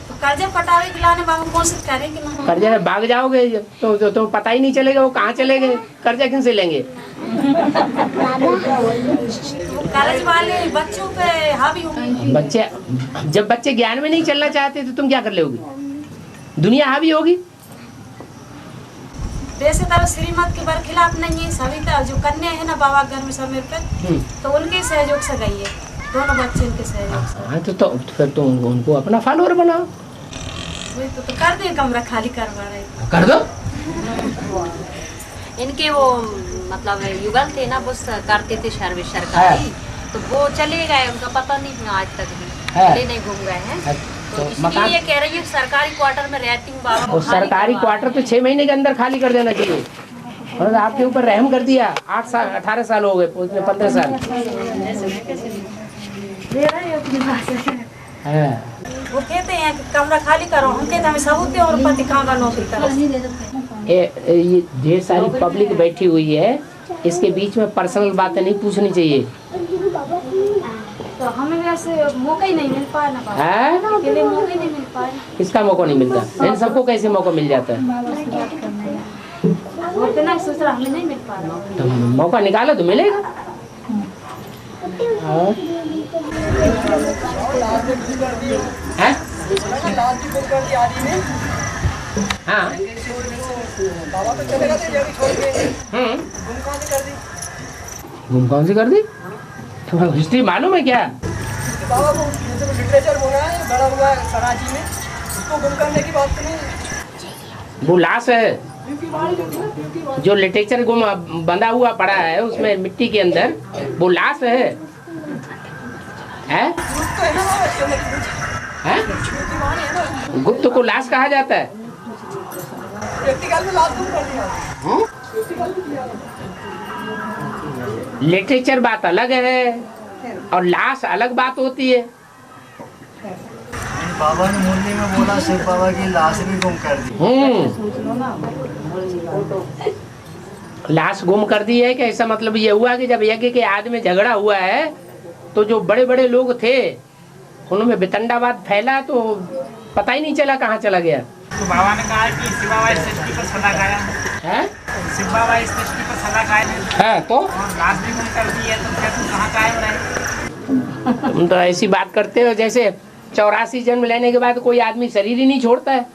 S11: तो कर्जा पटावे के लाने बाबा कोशिश करेंगे ना।
S1: कर्जा में भाग जाओगे तो पता ही नहीं चलेगा वो कहाँ चले गए। कर्जा किन से लेंगे?
S11: कॉलेज वाले बच्चों पे हावी होंगे।
S1: बच्चे जब बच्चे ज्ञान में नहीं चलना चाहते तो तुम क्या कर लोगी? दुनिया हावी होगी।
S11: वैसे तो श्रीमत के बरखिलाफ नहीं है। सभी तो जो कन्या है ना बाबा घर में समर्पित, तो उनके सहयोग से गई है। दोनों बच्चे उनके सहयोग से।
S1: हाँ तो फिर तुम उनको अपना फॉलोअर बनाओ।
S11: तो कर दे, कमरा खाली करवा रहे।
S1: कर दो।
S12: इनके वो मतलब युगल थे ना, वो करते थे सर्विस सरकारी, तो वो चले गए। उनका पता नहीं आज तक भी चले नहीं घूम गए हैं। तो इसलिए ये कह रही है सरकारी क्वार्टर में रहती हूँ बाबा।
S1: और सरकारी क्वार्टर तो 6 महीने के अंदर खाली कर देना चाहिए। और आपके ऊपर रहम कर दिया। 8 साल 18 साल हो गए, उसमें 15 साल।
S11: वो कहते हैं कि कमरा खाली करो। हम कहते हैं हमें सबूत दे और पति कहाँ का नौकरी करो।
S1: ये ढेर सारी पब्लिक बैठी हुई है, इसके बीच में पर्सनल बातें नहीं पूछनी चाहिए।
S11: तो हमें वैसे मौका ही नहीं मिल पाया ना बाबा। के लिए मौका ही नहीं मिल पाया।
S1: इसका मौका नहीं मिलता। इन सबको कैसे मौका मिल जाता है?
S11: वो इतना सोच रहा हमें नहीं मिल पा रहा।
S1: तो मौका निकालो तो मिलेगा। हैं? हाँ।
S10: बाबा तो चले गए थे, छोड़ के
S1: घूम कौन सी कर दी? तुम्हें हिस्ट्री मालूम है क्या?
S10: बाबा वो लिटरेचर बोला है, बड़ा हुआ है सराजी में, उसको गुम करने की बात तो नहीं।
S1: वो लाश है जो लिटरेचर गुम बंधा हुआ पड़ा है उसमें मिट्टी के अंदर, वो लाश है। हैं? हैं? गुप्त को लाश कहा जाता है। लिटरेचर बात अलग है और लाश अलग बात होती है।
S4: बाबा ने मुरली में बोला शिव बाबा की लाश भी गुम कर दी।
S1: लाश गुम कर दी है कि ऐसा मतलब ये हुआ कि जब यज्ञ के आदि में झगड़ा हुआ है तो जो बड़े बड़े लोग थे उनमें वितंडावाद फैला तो पता ही नहीं चला कहाँ चला गया।
S9: तो बाबा ने कहा कि शिव बाबा इस सृष्टि पर सदा कायम है। शिव बाबा इस सृष्टि पर सदा कायम है।
S1: तो
S9: लाश भी गुम कर दी है तो फिर तुम कहाँ कायम रहे?
S1: तुम तो ऐसी बात करते हो जैसे 84 जन्म लेने के बाद कोई आदमी शरीर ही नहीं छोड़ता है।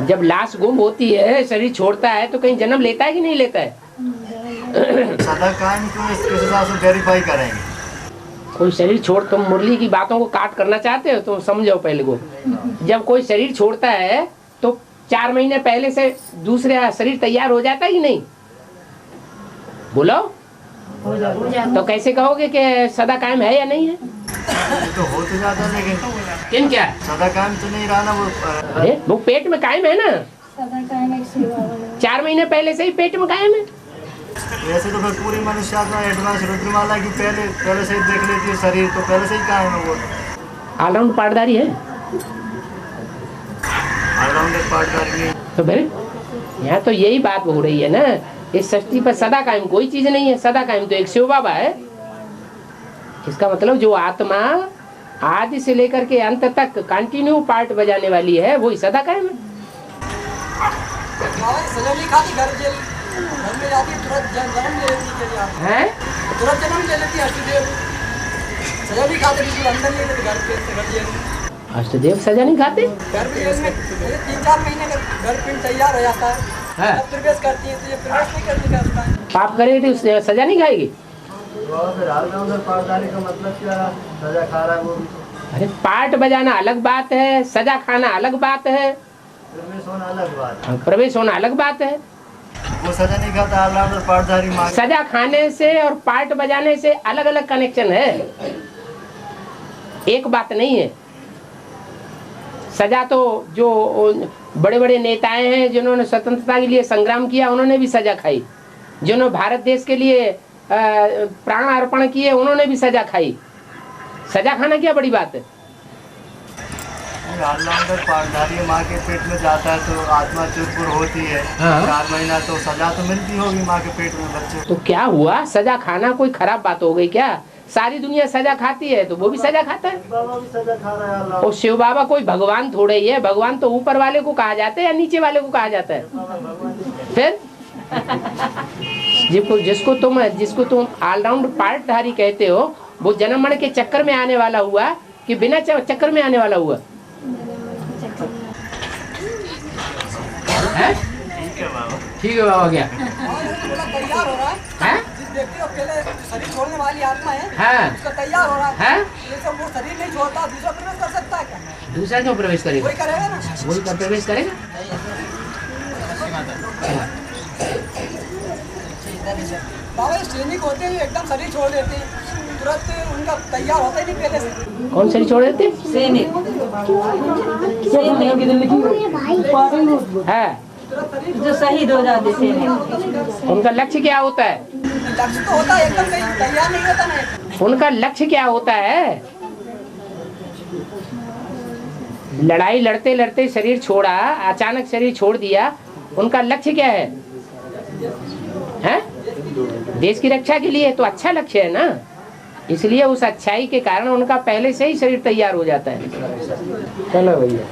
S1: जब लाश गुम होती है, शरीर छोड़ता है तो कहीं जन्म लेता है कि नहीं लेता है?
S4: सदा कायम को इस हिसाब से वेरीफाई करेंगे।
S1: कोई शरीर छोड़, तुम मुरली की बातों को काट करना चाहते हो तो समझो पहले को। जब कोई शरीर छोड़ता है तो 4 महीने पहले से दूसरा शरीर तैयार हो जाता है कि नहीं? बोलो तो कैसे कहोगे कि सदा कायम है या नहीं है?
S4: तो हो तो जाता, लेकिन
S1: किन क्या
S4: सदा कायम तो नहीं रहा ना वो।
S1: अरे वो पेट में कायम है ना, 4 महीने पहले से ही पेट में कायम है।
S4: वैसे तो फिर पूरी मनुष्य आत्मा एडवांस रुद्रमाला की पहले से ही देख लेती है शरीर, तो पहले से ही कायम है वो।
S1: ऑलराउंड पार्टदारी है।
S4: ऑलराउंडर पार्टदारी नहीं।
S1: तो फिर यहाँ तो यही बात हो रही है ना, इस सृष्टि पर सदा कायम कोई चीज नहीं है, सदा कायम तो एक शिव बाबा है। इसका मतलब जो आत्मा आदि से लेकर के अंत तक कंटिन्यू पार्ट बजाने वाली है वही सदा कायम है।
S10: सजा नहीं खाती, घर में जाती तुरंत जन्म ले लेती है, तुरंत जन्म ले लेती है अष्टदेव। सजा नहीं खाते, बिल्कुल अंदर नहीं लेते घर पे।
S1: अष्टदेव सजा नहीं खाते?
S10: घर पे 3-4 महीने का घर पिंड तैयार हो जाता है, अब प्रवेश करती है तो ये प्रवेश नहीं करने का होता है।
S1: पाप करेगी तो सजा नहीं खाएगी?
S4: पार्टदारी का मतलब क्या, सजा खा रहा है वो भी?
S1: अरे पार्ट बजाना अलग बात है, सजा खाना अलग बात है,
S4: प्रवेश होना अलग बात है।
S1: प्रवेश होना अलग बात है।
S4: वो सजा नहीं खाता, ऑलराउंडर पार्टदारी मांग।
S1: सजा खाने से और पार्ट बजाने से अलग अलग कनेक्शन है, एक बात नहीं है। सजा तो जो बड़े बड़े नेताएं हैं जिन्होंने स्वतंत्रता के लिए संग्राम किया उन्होंने भी सजा खाई, जिन्होंने भारत देश के लिए प्राण अर्पण किए उन्होंने भी सजा खाई। सजा खाना क्या बड़ी बात है?
S4: ऑलराउंडर पार्टदारी माँ के पेट में जाता है तो आत्मा चुरपुर होती है। 4 महीना तो सजा तो मिलती होगी माँ के पेट में बच्चे।
S1: तो क्या हुआ, सजा खाना कोई खराब बात हो गई क्या? सारी दुनिया सजा खाती है तो वो भी सजा खाता है।
S4: बाबा भी सजा खा रहा है।
S1: और शिव बाबा कोई भगवान थोड़े ही है, भगवान तो ऊपर वाले को कहा जाता है या नीचे वाले को कहा जाता है? फिर जिसको तुम ऑलराउंड पार्टधारी कहते हो वो जन्म मरण के चक्कर में आने वाला हुआ कि बिना चक्कर में आने वाला हुआ? ठीक है बाबा। क्या
S10: तैयार हो रहा है? जिस व्यक्ति को पहले शरीर छोड़ने वाली आत्मा है, उसका तैयार हो रहा है। जैसे वो शरीर नहीं छोड़ता, दूसरा प्रवेश कर सकता है क्या?
S1: दूसरा क्यों प्रवेश करेगा?
S10: वही करेगा ना,
S1: वही प्रवेश करेगा।
S10: बाबा सैनिक होते हैं एकदम शरीर छोड़ देते हैं, तुरंत उनका तैयार होता ही नहीं पहले से।
S1: कौन शरीर छोड़ देते?
S8: सैनिक
S1: है
S8: जो शहीद हो जाते सैनिक।
S1: उनका लक्ष्य क्या होता है?
S10: लक्ष्य तो होता है एकदम तैयार नहीं होता ना।
S1: उनका लक्ष्य क्या होता है? लड़ाई लड़ते लड़ते शरीर छोड़ा, अचानक शरीर छोड़ दिया, उनका लक्ष्य क्या है? हैं? देश की रक्षा के लिए। तो अच्छा लक्ष्य है ना, इसलिए उस अच्छाई के कारण उनका पहले से ही शरीर तैयार हो जाता है। चलो भैया।